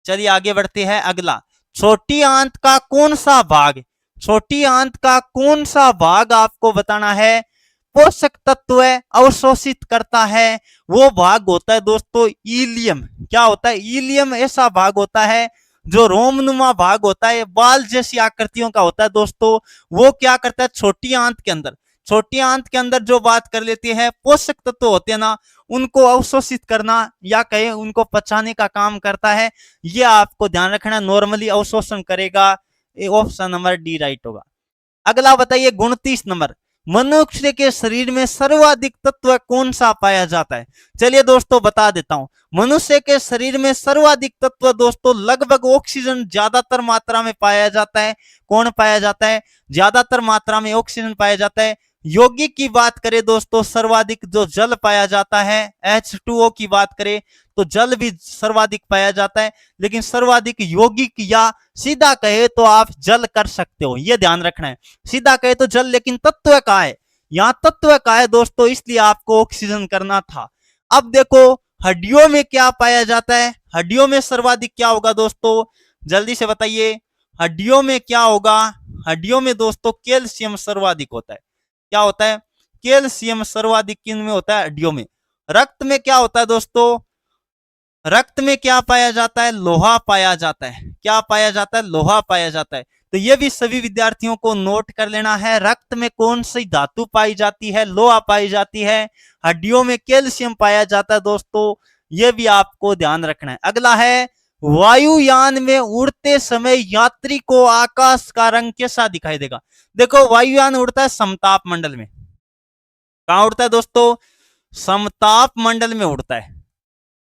चलिए आगे बढ़ते हैं। अगला, छोटी आंत का कौन सा भाग, छोटी आंत का कौन सा भाग आपको बताना है पोषक तत्व अवशोषित करता है? वो भाग होता है दोस्तों इलियम। क्या होता है? इलियम ऐसा भाग होता है जो रोमनुमा भाग होता है, बाल जैसी आकृतियों का होता है दोस्तों। वो क्या करता है? छोटी आंत के अंदर, छोटी आंत के अंदर जो बात कर लेती है पोषक तत्व होते हैं ना, उनको अवशोषित करना या कहें उनको पचाने का काम करता है। ये आपको ध्यान रखना, नॉर्मली अवशोषण करेगा। ऑप्शन नंबर डी राइट होगा। अगला बताइए 29 नंबर, मनुष्य के शरीर में सर्वाधिक तत्व कौन सा पाया जाता है? चलिए दोस्तों बता देता हूं। मनुष्य के शरीर में सर्वाधिक तत्व दोस्तों लगभग ऑक्सीजन ज्यादातर मात्रा में पाया जाता है। कौन पाया जाता है? ज्यादातर मात्रा में ऑक्सीजन पाया जाता है। यौगिक की बात करें दोस्तों, सर्वाधिक जो जल पाया जाता है, H2O की बात करें तो जल भी सर्वाधिक पाया जाता है। लेकिन सर्वाधिक यौगिक या सीधा कहे तो आप जल कर सकते हो, यह ध्यान रखना है। सीधा कहे तो जल, लेकिन तत्व का है, यहां तत्व का है दोस्तों, इसलिए आपको ऑक्सीजन करना था। अब देखो हड्डियों में क्या पाया जाता है? हड्डियों में सर्वाधिक क्या होगा दोस्तों? जल्दी से बताइए, हड्डियों में क्या होगा? हड्डियों में दोस्तों कैल्शियम सर्वाधिक होता है। क्या होता है? कैल्शियम सर्वाधिक किन में होता है? हड्डियों में। रक्त में क्या होता है दोस्तों? रक्त में क्या पाया जाता है? लोहा पाया जाता है। क्या पाया जाता है? लोहा पाया जाता है। तो ये भी सभी विद्यार्थियों को नोट कर लेना है। रक्त में कौन सी धातु पाई जाती है? लोहा पाई जाती है। हड्डियों में कैल्शियम पाया जाता है दोस्तों, ये भी आपको ध्यान रखना है। अगला है, वायुयान में उड़ते समय यात्री को आकाश का रंग कैसा दिखाई देगा? देखो वायुयान उड़ता है समताप मंडल में। कहां उड़ता है दोस्तों? समताप मंडल में उड़ता है।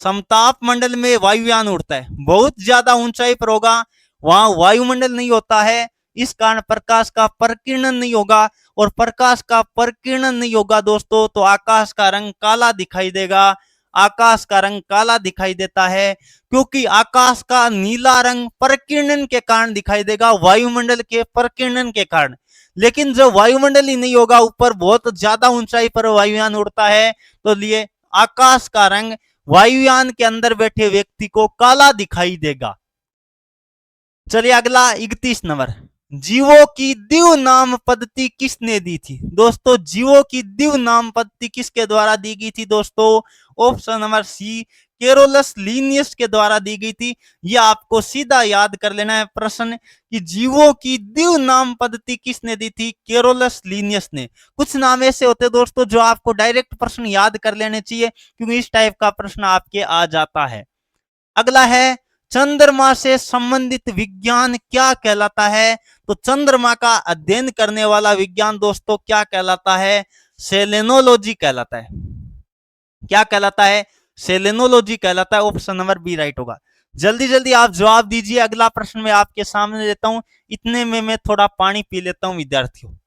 समताप मंडल में वायुयान उड़ता है। बहुत ज्यादा ऊंचाई पर होगा, वहां वायुमंडल नहीं होता है, इस कारण प्रकाश का प्रकीर्णन नहीं होगा। और प्रकाश का प्रकीर्णन नहीं होगा दोस्तों तो आकाश का रंग काला दिखाई देगा। आकाश का रंग काला दिखाई देता है क्योंकि आकाश का नीला रंग प्रकीर्णन के कारण दिखाई देगा, वायुमंडल के प्रकीर्णन के कारण। लेकिन जब वायुमंडल ही नहीं होगा, ऊपर बहुत ज्यादा ऊंचाई पर वायुयान उड़ता है, तो लिए आकाश का रंग वायुयान के अंदर बैठे व्यक्ति को काला दिखाई देगा। चलिए अगला 31 नंबर, जीवों की दिव्य नाम पद्धति किसने दी थी? दोस्तों जीवों की दिव्य नाम पद्धति किसके द्वारा दी गई थी? दोस्तों option number C, Carolus Linnaeus के द्वारा दी गई थी। यह आपको सीधा याद कर लेना है प्रश्न कि जीवों की दिव्य नाम पद्धति किसने दी थी? केरोलस लीनियस ने। कुछ नाम ऐसे होते हैं दोस्तों जो आपको डायरेक्ट प्रश्न याद कर लेने चाहिए, क्योंकि इस टाइप का प्रश्न आपके आ जाता है। अगला है, चंद्रमा से संबंधित विज्ञान क्या कहलाता है? तो चंद्रमा का अध्ययन करने वाला विज्ञान दोस्तों क्या कहलाता है? सेलेनोलॉजी कहलाता है। क्या कहलाता है? सेलेनोलॉजी कहलाता है। ऑप्शन नंबर बी राइट होगा। जल्दी जल्दी आप जवाब दीजिए। अगला प्रश्न मैं आपके सामने देता हूं, इतने में मैं थोड़ा पानी पी लेता हूं विद्यार्थियों।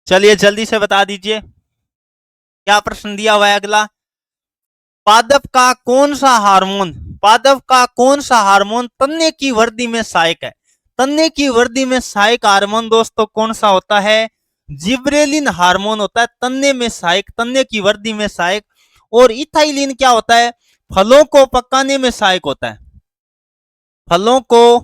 चलिए जल्दी से बता दीजिए क्या प्रश्न दिया हुआ है। अगला, पादप का कौन सा हार्मोन, पादप का कौन सा हार्मोन तन्ने की वृद्धि में सहायक है? तन्ने की वृद्धि में सहायक हार्मोन दोस्तों कौन सा होता है? जिब्रेलिन हार्मोन होता है तन्ने में सहायक, तन्ने की वृद्धि में सहायक। और इथाइलिन क्या होता है? फलों को पकाने में सहायक होता है। फलों को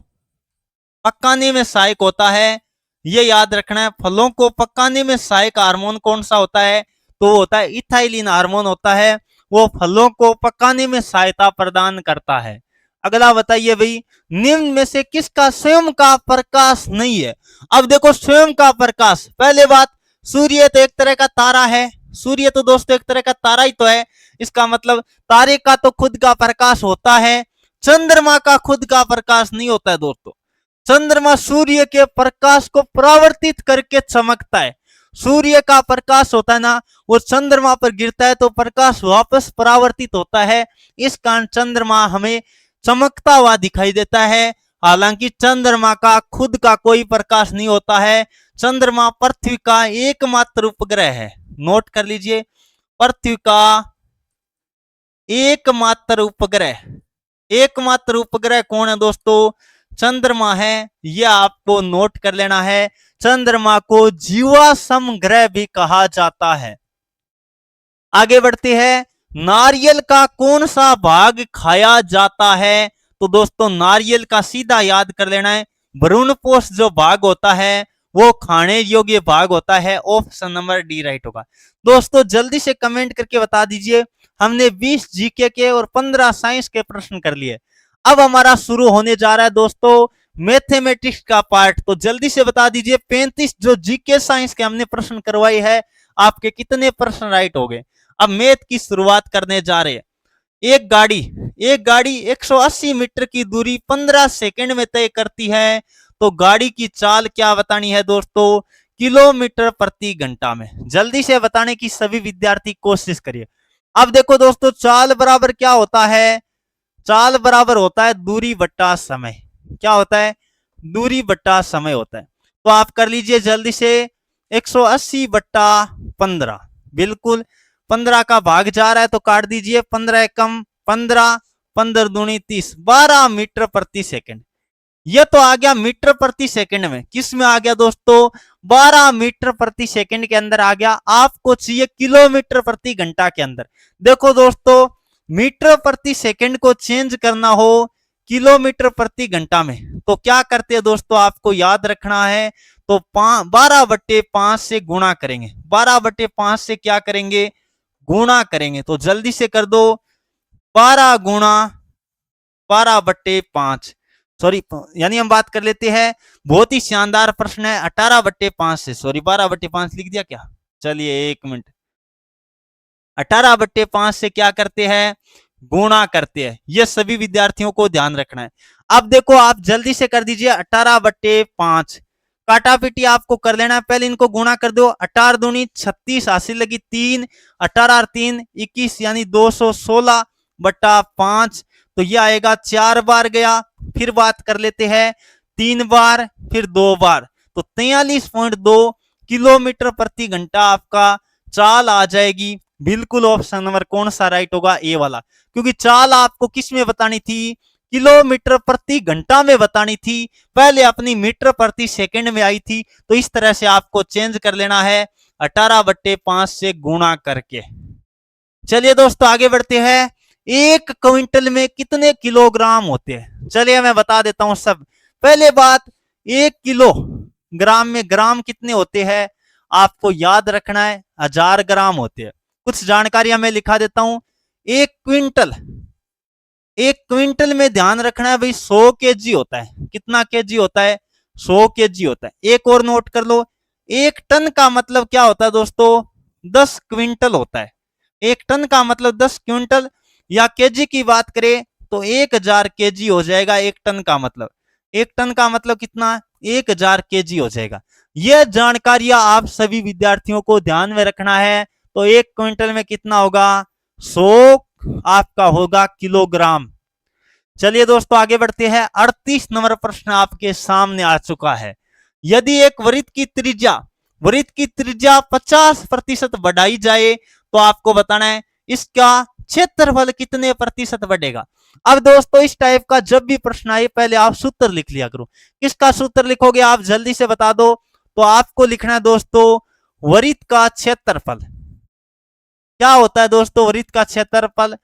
पकाने में सहायक होता है, ये याद रखना है। फलों को पकाने में सहायक हार्मोन कौन सा होता है? तो वो होता है इथाइलिन हार्मोन होता है। वो फलों को पकाने में सहायता प्रदान करता है। अगला बताइए भाई, निम्न में से किसका स्वयं का प्रकाश नहीं है? अब देखो स्वयं का प्रकाश, पहले बात, सूर्य तो एक तरह का तारा है। सूर्य तो दोस्तों एक तरह का तारा ही तो है। इसका मतलब तारे का तो खुद का प्रकाश होता है, चंद्रमा का खुद का प्रकाश नहीं होता है दोस्तों। चंद्रमा सूर्य के प्रकाश को परावर्तित करके चमकता है। सूर्य का प्रकाश होता है ना, वो चंद्रमा पर गिरता है तो प्रकाश वापस परावर्तित होता है। इस कारण चंद्रमा हमें चमकता हुआ दिखाई देता है। हालांकि चंद्रमा का खुद का कोई प्रकाश नहीं होता है। चंद्रमा पृथ्वी का एकमात्र उपग्रह है। नोट कर लीजिए, पृथ्वी का एकमात्र उपग्रह, एकमात्र उपग्रह कौन है दोस्तों? चंद्रमा है। यह आपको नोट कर लेना है। चंद्रमा को जीवाश्म ग्रह भी कहा जाता है। आगे बढ़ते हैं, नारियल का कौन सा भाग खाया जाता है? तो दोस्तों नारियल का सीधा याद कर लेना है, भ्रूणपोष जो भाग होता है वो खाने योग्य भाग होता है। ऑप्शन नंबर डी राइट होगा। दोस्तों जल्दी से कमेंट करके बता दीजिए। हमने 20 जीके के और 15 साइंस के प्रश्न कर लिए। अब हमारा शुरू होने जा रहा है दोस्तों मैथमेटिक्स का पार्ट। तो जल्दी से बता दीजिए 35 जो जीके साइंस के हमने प्रश्न करवाई है, आपके कितने प्रश्न राइट हो गए? अब मैथ की शुरुआत करने जा रहे हैं। एक गाड़ी 180 मीटर की दूरी 15 सेकंड में तय करती है, तो गाड़ी की चाल क्या बतानी है दोस्तों? किलोमीटर प्रति घंटा में। जल्दी से बताने की सभी विद्यार्थी कोशिश करिए। अब देखो दोस्तों चाल बराबर क्या होता है? चाल बराबर होता है दूरी बट्टा समय। क्या होता है? दूरी बट्टा समय होता है। तो आप कर लीजिए जल्दी से 180 बट्टा 15, बिल्कुल 15 का भाग जा रहा है तो काट दीजिए। 15 एकम 15, 15 दूनी 30, 12 मीटर प्रति सेकंड। ये तो आ गया मीटर प्रति सेकंड में। किस में आ गया दोस्तों? 12 मीटर प्रति सेकंड के अंदर आ गया। आपको चाहिए किलोमीटर प्रति घंटा के अंदर। देखो दोस्तों मीटर प्रति सेकंड को चेंज करना हो किलोमीटर प्रति घंटा में तो क्या करते हैं दोस्तों? आपको याद रखना है। तो 12/5 से गुणा करेंगे। 12/5 से क्या करेंगे? गुणा करेंगे। तो जल्दी से कर दो, 12 गुणा 12/5, सॉरी यानी हम बात कर लेते हैं, बहुत ही शानदार प्रश्न है। 18/5 से, सॉरी 12/5 लिख दिया क्या? चलिए एक मिनट। 18/5 से क्या करते हैं? गुणा करते हैं। यह सभी विद्यार्थियों को ध्यान रखना है। अब देखो आप जल्दी से कर दीजिए 18/5, काटा पीटी आपको कर लेना है। पहले इनको गुणा कर दो। 18 दूनी 36, हासिल लगी 3, 18 3 21 यानी 216/5। तो यह आएगा 4 बार गया। फिर बात कर लेते हैं 3 बार, फिर 2 बार, तो 43.2 किलोमीटर प्रति घंटा आपका चाल आ जाएगी। बिल्कुल ऑप्शन नंबर कौन सा राइट होगा, ए वाला, क्योंकि चाल आपको किस में बतानी थी, किलोमीटर प्रति घंटा में बतानी थी, पहले अपनी मीटर प्रति सेकंड में आई थी। तो इस तरह से आपको चेंज कर लेना है 18/5 से गुणा करके। चलिए दोस्तों आगे बढ़ते हैं। एक क्विंटल में कितने किलोग्राम होते हैं, चलिए मैं बता देता हूं सब। पहले बात, 1 किलोग्राम में ग्राम कितने होते हैं, आपको याद रखना है 1000 ग्राम होते हैं। कुछ जानकारियां मैं लिखा देता हूं। एक क्विंटल, एक क्विंटल में ध्यान रखना है भाई 100 केजी होता है। कितना केजी होता है, 100 केजी होता है। एक और नोट कर लो, एक टन का मतलब क्या होता है दोस्तों, 10 क्विंटल होता है। एक टन का मतलब 10 क्विंटल, या केजी की बात करें तो 1000 केजी हो जाएगा। एक टन का मतलब, एक टन का मतलब कितना, 1000 केजी हो जाएगा। यह जानकारियां आप सभी विद्यार्थियों को ध्यान में रखना है। तो एक क्विंटल में कितना होगा, 100 आपका होगा किलोग्राम। चलिए दोस्तों आगे बढ़ते हैं। 38 नंबर प्रश्न आपके सामने आ चुका है। यदि एक वृत्त की त्रिज्या 50% बढ़ाई जाए तो आपको बताना है इसका क्षेत्रफल कितने प्रतिशत बढ़ेगा। अब दोस्तों इस टाइप का जब भी प्रश्न आए पहले आप सूत्र लिख लिया करो। किसका सूत्र लिखोगे आप जल्दी से बता दो। तो आपको लिखना है दोस्तों, वृत्त का क्षेत्रफल क्या होता है दोस्तों, वृत्त का क्षेत्रफल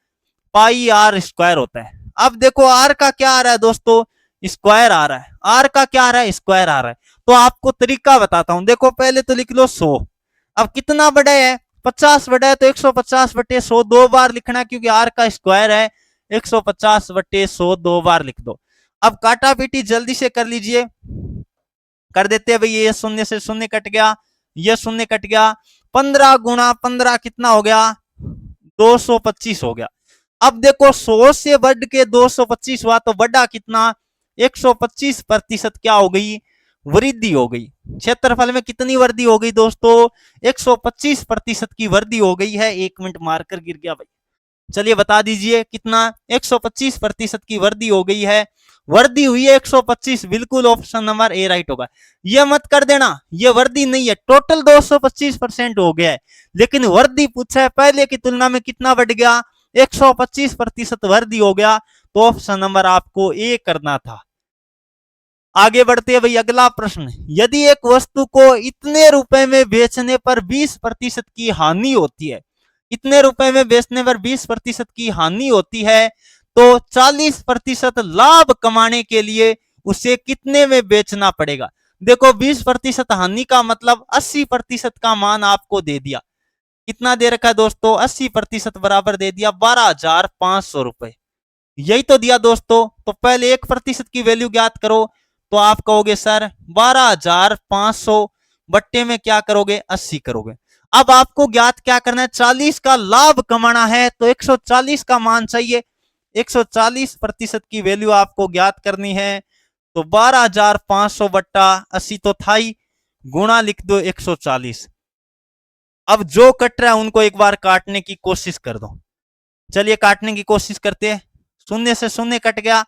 पाई आर स्क्वायर होता है। अब देखो आर का क्या आ रहा है दोस्तों, स्क्वायर आ रहा है। आर का क्या आ रहा है, स्क्वायर आ रहा है। तो आपको तरीका बताता हूं। देखो पहले तो लिख लो 100। अब कितना बड़ा है, 50 बड़ा है, तो 150/100 दो बार लिखना, क्योंकि आर का स्क्वायर है। 150/100 दो बार लिख दो। अब काटा पीटी जल्दी से कर लीजिए, कर देते हैं भाई। ये शून्य से शून्य कट गया, ये शून्य कट गया। 15 गुणा 15 कितना हो गया, 225 हो गया। अब देखो 100 से बढ़ के 225 हुआ तो बढ़ा कितना, 125% क्या हो गई, वृद्धि हो गई। क्षेत्रफल में कितनी वृद्धि हो गई दोस्तों, 125% की वृद्धि हो गई है। 1 मिनट मारकर गिर गया भाई। चलिए बता दीजिए कितना, 125% की वृद्धि हो गई है। वृद्धि हुई है 125, बिल्कुल ऑप्शन नंबर ए राइट होगा। यह मत कर देना, यह वृद्धि नहीं है, टोटल 225% हो गया है, लेकिन वृद्धि पूछा है, पहले की तुलना में कितना बढ़ गया, 125% वृद्धि हो गया। तो ऑप्शन नंबर आपको ए करना था। आगे बढ़ते हैं भाई। अगला प्रश्न, यदि एक वस्तु को इतने रुपए में बेचने पर 20% की हानि होती है, इतने रुपए में बेचने पर 20% की हानि होती है, तो 40% लाभ कमाने के लिए उसे कितने में बेचना पड़ेगा। देखो 20% हानि का मतलब 80% का मान आपको दे दिया। कितना दे रखा है दोस्तों, 80% बराबर दे दिया 12,500 रुपए। यही तो दिया दोस्तों। तो पहले 1% की वैल्यू ज्ञात करो। तो आप कहोगे सर 12,500 बट्टे में क्या करोगे, 80 करोगे। अब आपको ज्ञात क्या करना है, 40 का लाभ कमाना है, तो 140 का मान चाहिए। 140% की वैल्यू आपको ज्ञात करनी है। तो 12,500 बट्टा 80 तो था ही, गुणा लिख दो 140। अब जो कट रहा है उनको एक बार काटने की कोशिश कर दो। चलिए काटने की कोशिश करते हैं। शून्य से शून्य कट गया।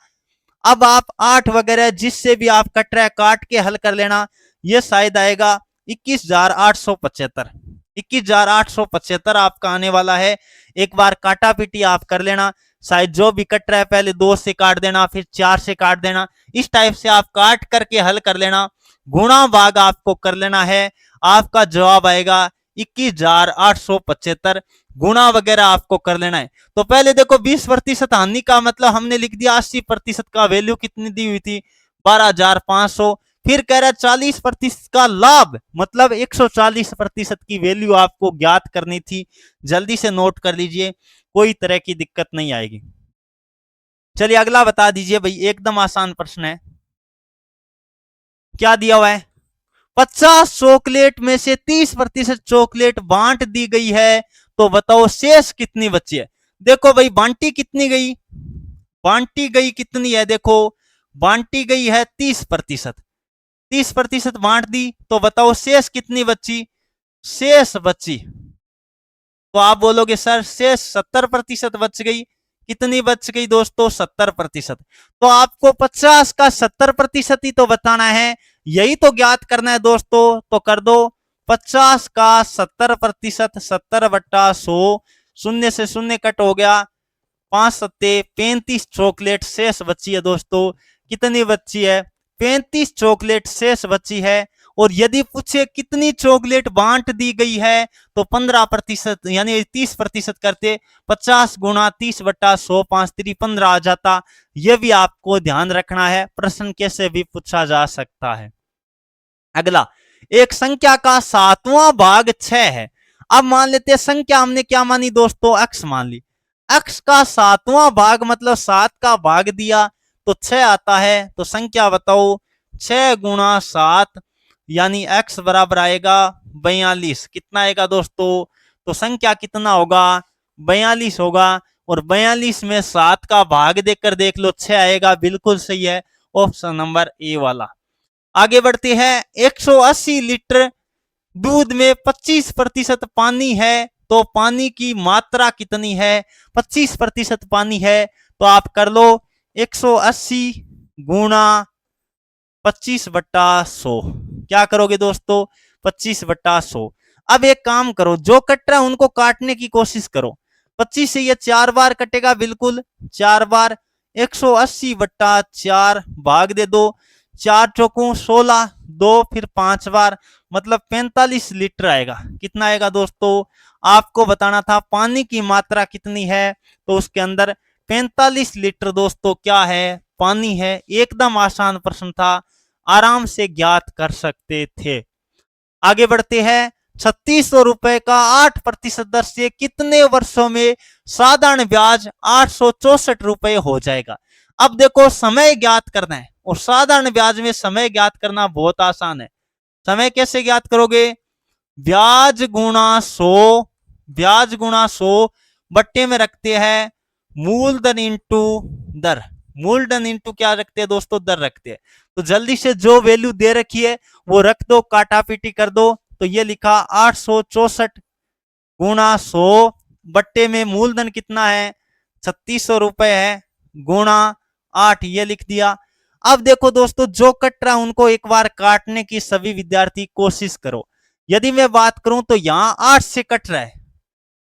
अब आप 8 वगैरह जिससे भी आप कट रहा है काट के हल कर लेना। ये शायद आएगा 21,875। 21,875 आपका आने वाला है। एक बार काटा पीटी आप कर लेना। शायद जो भी कट रहा है पहले 2 से काट देना, फिर 4 से काट देना। इस टाइप से आप काट करके हल कर लेना। गुणा भाग आपको कर लेना है। आपका जवाब आएगा 21,875। गुणा वगैरह आपको कर लेना है। तो पहले देखो 20% हानि का मतलब हमने लिख दिया 80% का वैल्यू कितनी दी हुई थी, 12,500। फिर कह रहा है 40% का लाभ मतलब 140% की वैल्यू आपको ज्ञात करनी थी। जल्दी से नोट कर लीजिए, कोई तरह की दिक्कत नहीं आएगी। चलिए अगला बता दीजिए भाई, एकदम आसान प्रश्न है। क्या दिया हुआ है, 50 चॉकलेट में से 30% चॉकलेट बांट दी गई है, तो बताओ शेष कितनी बची है। देखो भाई बांटी कितनी गई, बांटी गई कितनी है, देखो बांटी गई है 30%। 30% बांट दी, तो बताओ शेष कितनी बची, शेष बची। तो आप बोलोगे सर शेष 70% बच गई। कितनी बच गई दोस्तों, 70%। तो आपको 50 का 70% ही तो बताना है, यही तो ज्ञात करना है दोस्तों। तो कर दो 50 का 70%, 70/100, शून्य से शून्य कट हो गया, 5 सत्ते 35 चॉकलेट शेष बची है दोस्तों। कितनी बची है? 35 चॉकलेट शेष बची है। और यदि पूछे कितनी चॉकलेट बांट दी गई है तो 15% यानी 30% करते, 50 गुणा 30/100, 5 3 15 आ जाता। यह भी आपको ध्यान रखना है, प्रश्न कैसे भी पूछा जा सकता है। अगला, एक संख्या का 7वां भाग 6 है। अब मान लेते हैं संख्या हमने क्या मानी दोस्तों? x मान ली। x का 7वां भाग मतलब 7 का भाग दिया तो 6 आता है। तो संख्या बताओ, 6 गुणा 7 यानी x बराबर आएगा 42। कितना आएगा दोस्तों? तो संख्या कितना होगा? 42 होगा। और 42 में 7 का भाग देकर देख लो, 6 आएगा। बिल्कुल सही है, ऑप्शन नंबर ए वाला। आगे बढ़ते हैं। 180 लीटर दूध में 25% पानी है तो पानी की मात्रा कितनी है? 25% पानी है तो आप कर लो 180 गुणा 25/100। क्या करोगे दोस्तों? 25/100। अब एक काम करो, जो कट रहा है उनको काटने की कोशिश करो। 25 से ये 4 बार कटेगा, बिल्कुल 4 बार। 180/4 भाग दे दो, 4 चौकों 16, 2 फिर 5 बार, मतलब 45 लीटर आएगा। कितना आएगा दोस्तों? आपको बताना था पानी की मात्रा कितनी है, तो उसके अंदर 45 लीटर दोस्तों क्या है? पानी है। एकदम आसान प्रश्न था, आराम से ज्ञात कर सकते थे। आगे बढ़ते हैं। 3600 रुपए का 8% दर से कितने वर्षों में साधारण ब्याज 864 रुपए हो जाएगा? अब देखो, समय ज्ञात करना है और साधारण ब्याज में समय ज्ञात करना बहुत आसान है। समय कैसे ज्ञात करोगे? ब्याज गुणा 100, ब्याज गुणा 100 बट्टे में रखते हैं मूलधन इंटू दर। मूलधन इंटू क्या रखते हैं दोस्तों? दर रखते हैं। तो जल्दी से जो वैल्यू दे रखी है वो रख दो, काटा पीटी कर दो। तो ये लिखा 864 गुणा 100 बट्टे में मूलधन कितना है? 3600 रुपए है, गुणा 8, ये लिख दिया। अब देखो दोस्तों, जो कट रहा है उनको एक बार काटने की सभी विद्यार्थी कोशिश करो। यदि मैं बात करूं तो यहां 8 से कट रहा है,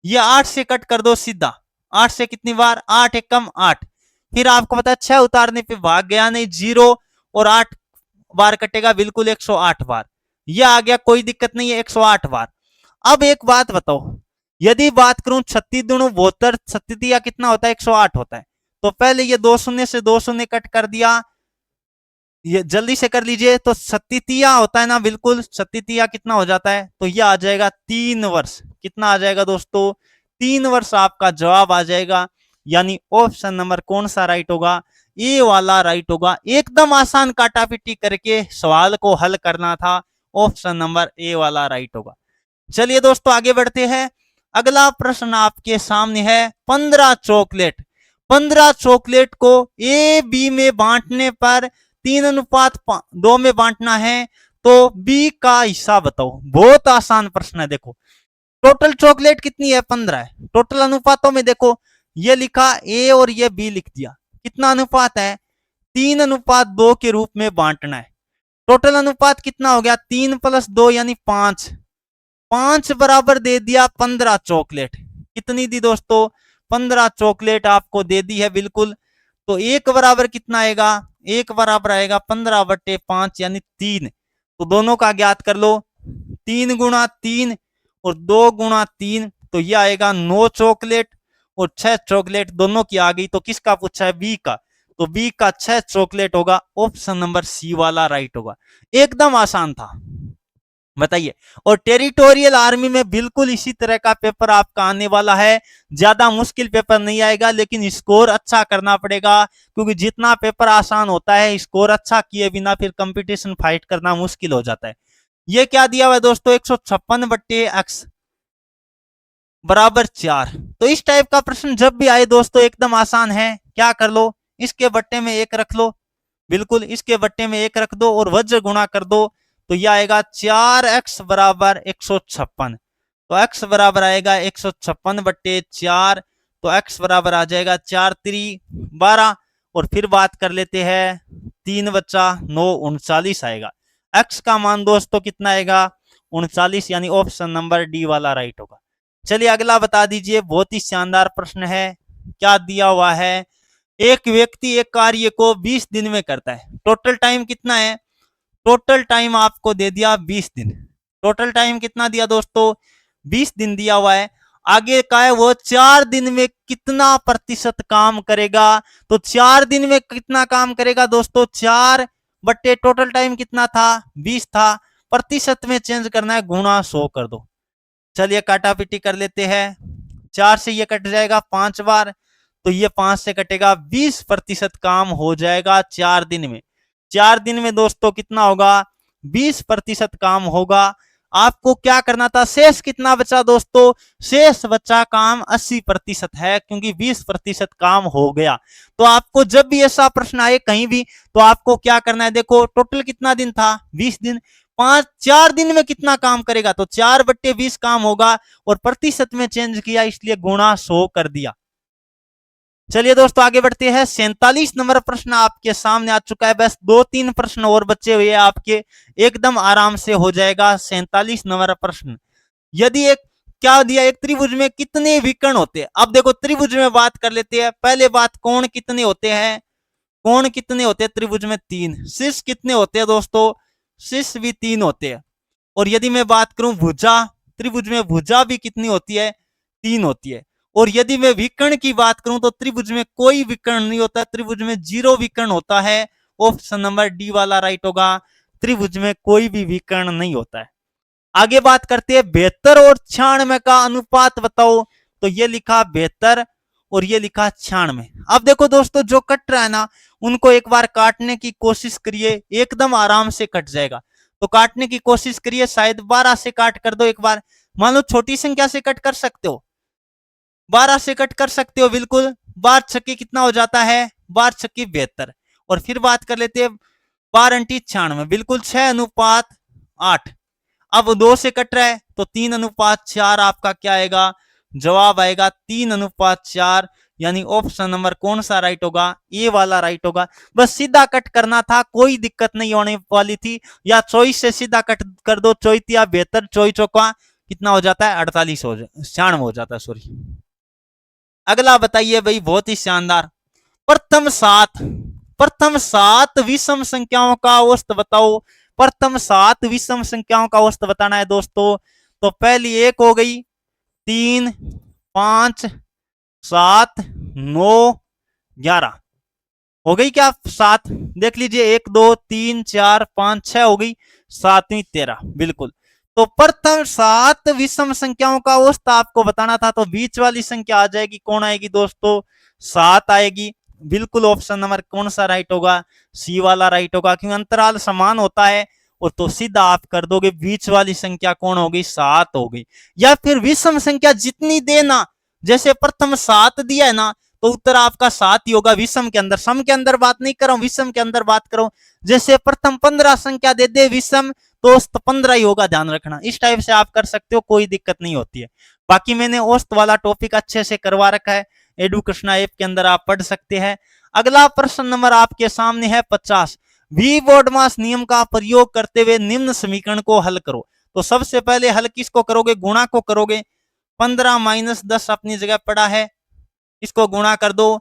ये 8 से कट कर दो सीधा। 8 से कितनी बार? 8 एकम 8। फिर आपको पता है 6 उतारने पे भाग गया नहीं, 0 और 8 बार कटेगा, बिल्कुल 108 बार। ये आ गया, कोई दिक्कत नहीं है, 108 बार। अब एक बात बताओ, यदि बात करूं 36 दूनी 72, 36 कितना होता है? 108 होता है। तो पहले ये 2 शून्य से 2 शून्य कट कर दिया, ये जल्दी से कर लीजिए। तो 37 होता है ना, बिल्कुल 37 कितना हो जाता है? तो ये आ जाएगा 3 वर्ष। कितना आ जाएगा दोस्तों? 3 वर्ष आपका जवाब आ जाएगा। यानी ऑप्शन नंबर कौन सा राइट होगा? ए वाला राइट होगा। एकदम आसान काटा पीटी करके सवाल को हल करना था, ऑप्शन नंबर ए वाला राइट होगा। चलिए दोस्तों आगे बढ़ते हैं। अगला प्रश्न आपके सामने है। 15 चॉकलेट, 15 चॉकलेट को ए बी में बांटने पर 3:2 में बांटना है तो बी का हिस्सा बताओ। बहुत आसान प्रश्न है। देखो, टोटल चॉकलेट कितनी है? 15 है। टोटल अनुपातों में देखो, ये लिखा ए और ये बी लिख दिया। कितना अनुपात है? 3:2 के रूप में बांटना है। टोटल अनुपात कितना हो गया? 3 + 2 यानी 5। 5 बराबर दे दिया 15 चॉकलेट। कितनी दी दोस्तों? 15 चॉकलेट आपको दे दी है, बिल्कुल। तो 1 बराबर कितना आएगा? 1 बराबर आएगा 15/5 यानी 3। तो दोनों का ज्ञात कर लो। 3 गुणा 3 और 2 गुणा 3, तो यह आएगा 9 चॉकलेट। और 6 चॉकलेट दोनों की आ गई। तो किसका पूछा है? बी का। तो बी का 6 चॉकलेट होगा, ऑप्शन नंबर सी वाला राइट होगा। एकदम आसान था, बताइए। और टेरिटोरियल आर्मी में बिल्कुल इसी तरह का पेपर आपका आने वाला है। ज्यादा मुश्किल पेपर नहीं आएगा, लेकिन स्कोर अच्छा करना पड़ेगा, क्योंकि जितना पेपर आसान होता है, स्कोर अच्छा किए बिना फिर कंपटीशन फाइट करना मुश्किल हो जाता है। ये क्या दिया हुआ है दोस्तों? 156/x बराबर 4। तो इस टाइप का प्रश्न जब भी आए दोस्तों, एकदम आसान है। क्या कर लो, इसके बट्टे में 1 रख लो, बिल्कुल इसके बट्टे में 1 रख दो और वज्र गुणा कर दो। तो यह आएगा 4x बराबर 156। तो x बराबर आएगा 156/4। तो x बराबर आ जाएगा 4 3 12। और फिर बात कर लेते हैं, 3 बचा 9 39 आएगा। x का मान दोस्तों कितना आएगा? 39, यानी ऑप्शन नंबर डी वाला राइट होगा। चलिए अगला बता दीजिए, बहुत ही शानदार प्रश्न है। क्या दिया हुआ है, एक व्यक्ति एक कार्य को 20 दिन में करता है, टोटल टाइम कितना है? टोटल टाइम आपको दे दिया 20 दिन। टोटल टाइम कितना दिया दोस्तों? 20 दिन दिया हुआ है। आगे का है वो 4 दिन में कितना प्रतिशत काम करेगा। तो 4 दिन में कितना काम करेगा दोस्तों? 4 बट्टे टोटल टाइम कितना था? 20 था। प्रतिशत में चेंज करना है, गुणा 100 कर दो। चलिए काटा पीटी कर लेते हैं। 4 से ये कट जाएगा 5 बार, तो ये 5 से कटेगा, 20% काम हो जाएगा 4 दिन में। 4 दिन में दोस्तों कितना होगा? 20% काम होगा। आपको क्या करना था? शेष कितना बचा दोस्तों? शेष बचा काम 80% है, क्योंकि 20% काम हो गया। तो आपको जब भी ऐसा प्रश्न आए कहीं भी, तो आपको क्या करना है? देखो टोटल कितना दिन था? 20 दिन। 4 दिन में कितना काम करेगा? तो 4 बट्टे 20 काम होगा, और प्रतिशत में चेंज किया, इसलिए गुणा 100 कर दिया। चलिए दोस्तों आगे बढ़ते हैं। 47 नंबर प्रश्न आपके सामने आ चुका है। बस 2-3 प्रश्न और बचे हुए हैं आपके, एकदम आराम से हो जाएगा। 47 नंबर प्रश्न, यदि एक क्या दिया, एक त्रिभुज में कितने विकर्ण होते हैं? अब देखो त्रिभुज में बात कर लेते हैं। पहले बात, कोण कितने होते हैं? कोण कितने होते हैं त्रिभुज में? 3। शीर्ष कितने होते हैं दोस्तों? शीर्ष भी 3 होते हैं। और यदि मैं बात करूं भुजा, त्रिभुज में भुजा भी कितनी होती है? 3 होती है। और यदि मैं विकर्ण की बात करूं, तो त्रिभुज में कोई विकर्ण नहीं होता, त्रिभुज में 0 विकर्ण होता है। ऑप्शन नंबर डी वाला राइट होगा, त्रिभुज में कोई भी विकर्ण नहीं होता है। आगे बात करते हैं, 72 और 96 का अनुपात बताओ। तो ये लिखा 72 और ये लिखा 96। अब देखो दोस्तों, जो कट रहा है ना, उनको एक बार काटने की कोशिश करिए, एकदम आराम से कट जाएगा। तो काटने की कोशिश करिए, शायद 12 से काट कर दो एक बार। मान लो छोटी संख्या से कट कर सकते हो, 12 से कट कर सकते हो बिल्कुल। 12 छक्के कितना हो जाता है? 12 छक्के 72। और फिर बात कर लेते हैं 12 अंटी 96, बिल्कुल 6:8। अब 2 से कट रहा है, तो 3:4 आपका क्या आएगा? जवाब आएगा 3:4, यानी ऑप्शन नंबर कौन सा राइट होगा? ए वाला राइट होगा। बस सीधा कट करना था, कोई दिक्कत नहीं होने वाली थी। या 24 से सीधा कट कर दो, 24 72, 24 चौका कितना हो जाता है? 48 हो जाता, 96 हो जाता है, सॉरी। अगला बताइए भाई, बहुत ही शानदार। प्रथम सात विषम संख्याओं का औसत बताओ। प्रथम 7 विषम संख्याओं का औसत बताना है दोस्तों। तो पहली 1 हो गई, 3, 5, 7, 9, 11 हो गई क्या? 7 देख लीजिए, 1 2 3 4 5 6 हो गई, 7वीं 13, बिल्कुल। तो प्रथम 7 विषम संख्याओं का औसत आपको बताना था, तो बीच वाली संख्या आ जाएगी, कौन आएगी दोस्तों? 7 आएगी, बिल्कुल। ऑप्शन नंबर कौन सा राइट होगा? सी वाला राइट होगा, क्योंकि अंतराल समान होता है। और तो सीधा आप कर दोगे, बीच वाली संख्या कौन होगी? 7 हो गई। या फिर विषम संख्या जितनी देना, जैसे प्रथम 7 दिया है ना, तो उत्तर आपका 7 ही होगा विषम के अंदर। सम के अंदर बात नहीं कर रहा हूं, विषम के अंदर बात करो। जैसे प्रथम 15 संख्या दे दे विषम, तो औसत 15 ही होगा, ध्यान रखना। इस टाइप से आप कर सकते हो, कोई दिक्कत नहीं होती है। बाकी मैंने औसत वाला टॉपिक अच्छे से करवा रखा है, एडुकेशन ऐप के अंदर आप पढ़ सकते हैं। अगला प्रश्न नंबर आपके सामने है 50। वी बोर्डमास नियम का प्रयोग करते हुए निम्न समीकरण को हल करो। तो सबसे पहले हल किसको करोगे? गुणा को करोगे। 15 - 10 अपनी जगह पड़ा है, इसको गुणा कर दो,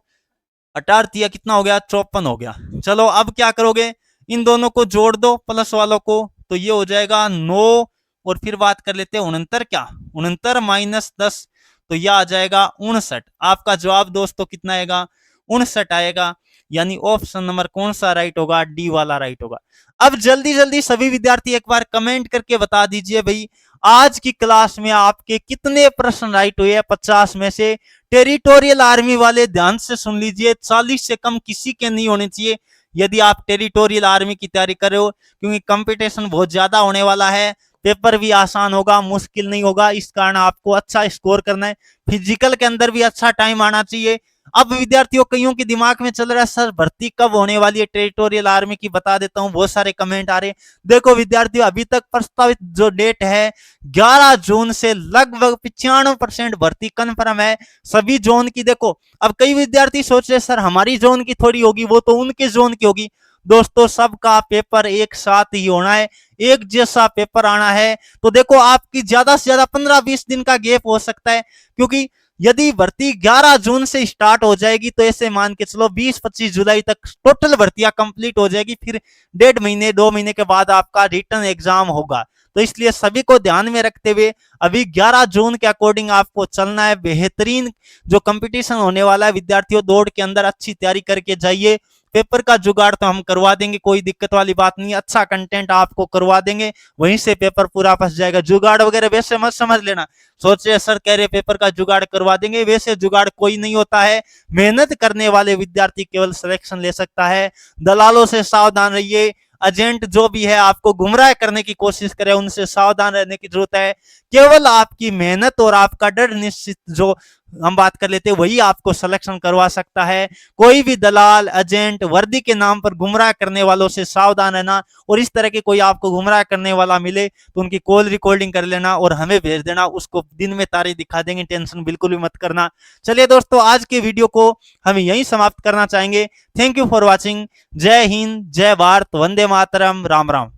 18 कितना हो गया? 54 हो गया। चलो अब क्या करोगे? इन दोनों को जोड़ दो, प्लस वालों को, तो ये हो जाएगा 9। और फिर बात कर लेते हैं 69, क्या 69 - 10, तो यह आ जाएगा 59। आपका जवाब दोस्तों कितना आएगा? 59 आएगा, यानी ऑप्शन नंबर कौन सा राइट होगा? डी वाला राइट होगा। अब जल्दी जल्दी सभी विद्यार्थी एक बार कमेंट करके बता दीजिए भाई, आज की क्लास में आपके कितने प्रश्न राइट हुए हैं 50 में से? टेरिटोरियल आर्मी वाले ध्यान से सुन लीजिए, 40 से कम किसी के नहीं होने चाहिए यदि आप टेरिटोरियल आर्मी की तैयारी कर रहे हो, क्योंकि कंपटीशन बहुत ज्यादा होने वाला है। पेपर भी आसान होगा, मुश्किल नहीं होगा। इस कारण आपको अच्छा स्कोर करना है। फिजिकल के अंदर भी अच्छा टाइम आना चाहिए। अब विद्यार्थियों कईयों के दिमाग में चल रहा है, सर भर्ती कब होने वाली है टेरिटोरियल आर्मी की? बता देता हूं, बहुत सारे कमेंट आ रहे हैं। देखो विद्यार्थियों, अभी तक प्रस्तावित जो डेट है 11 जून से लगभग 95% भर्ती कन्फर्म है सभी जोन की। देखो अब कई विद्यार्थी सोच रहे सर हमारी जोन की थोड़ी होगी, वो तो उनके जोन की होगी। दोस्तों सबका पेपर एक साथ ही होना है, एक जैसा पेपर आना है। तो देखो आपकी ज्यादा से ज्यादा 15-20 दिन का गैप हो सकता है, क्योंकि यदि भर्ती 11 जून से स्टार्ट हो जाएगी तो ऐसे मान के चलो 20-25 जुलाई तक टोटल भर्तियां कंप्लीट हो जाएगी, फिर 1.5 महीने 2 महीने के बाद आपका रिटर्न एग्जाम होगा। तो इसलिए सभी को ध्यान में रखते हुए अभी 11 जून के अकॉर्डिंग आपको चलना है। बेहतरीन जो कंपटीशन होने वाला है, विद्यार्थियों दौड़ के अंदर अच्छी तैयारी करके जाइए। पेपर का जुगाड़ तो हम करवा देंगे, कोई दिक्कत वाली बात नहीं, अच्छा कंटेंट आपको करवा देंगे, वहीं से पेपर पूरा फंस जाएगा। जुगाड़ वगैरह वैसे मत समझ लेना, सोच रहे सर कह रहे पेपर का जुगाड़ करवा देंगे, वैसे जुगाड़ कोई नहीं होता है। मेहनत करने वाले विद्यार्थी केवल सिलेक्शन ले सकता है। दलालों से सावधान रहिए, एजेंट जो भी है आपको गुमराह करने की कोशिश करे उनसे सावधान रहने की जरूरत है। केवल आपकी मेहनत और आपका डर निश्चित जो हम बात कर लेते हैं वही आपको सिलेक्शन करवा सकता है। कोई भी दलाल एजेंट वर्दी के नाम पर गुमराह करने वालों से सावधान रहना, और इस तरह के कोई आपको गुमराह करने वाला मिले तो उनकी कॉल रिकॉर्डिंग कर लेना और हमें भेज देना, उसको दिन में तारीख दिखा देंगे, टेंशन बिल्कुल भी मत करना। चलिए दोस्तों आज के वीडियो को हम यहीं समाप्त करना चाहेंगे। Thank you for watching. जय हिंद, जय भारत, वंदे मातरम, राम राम।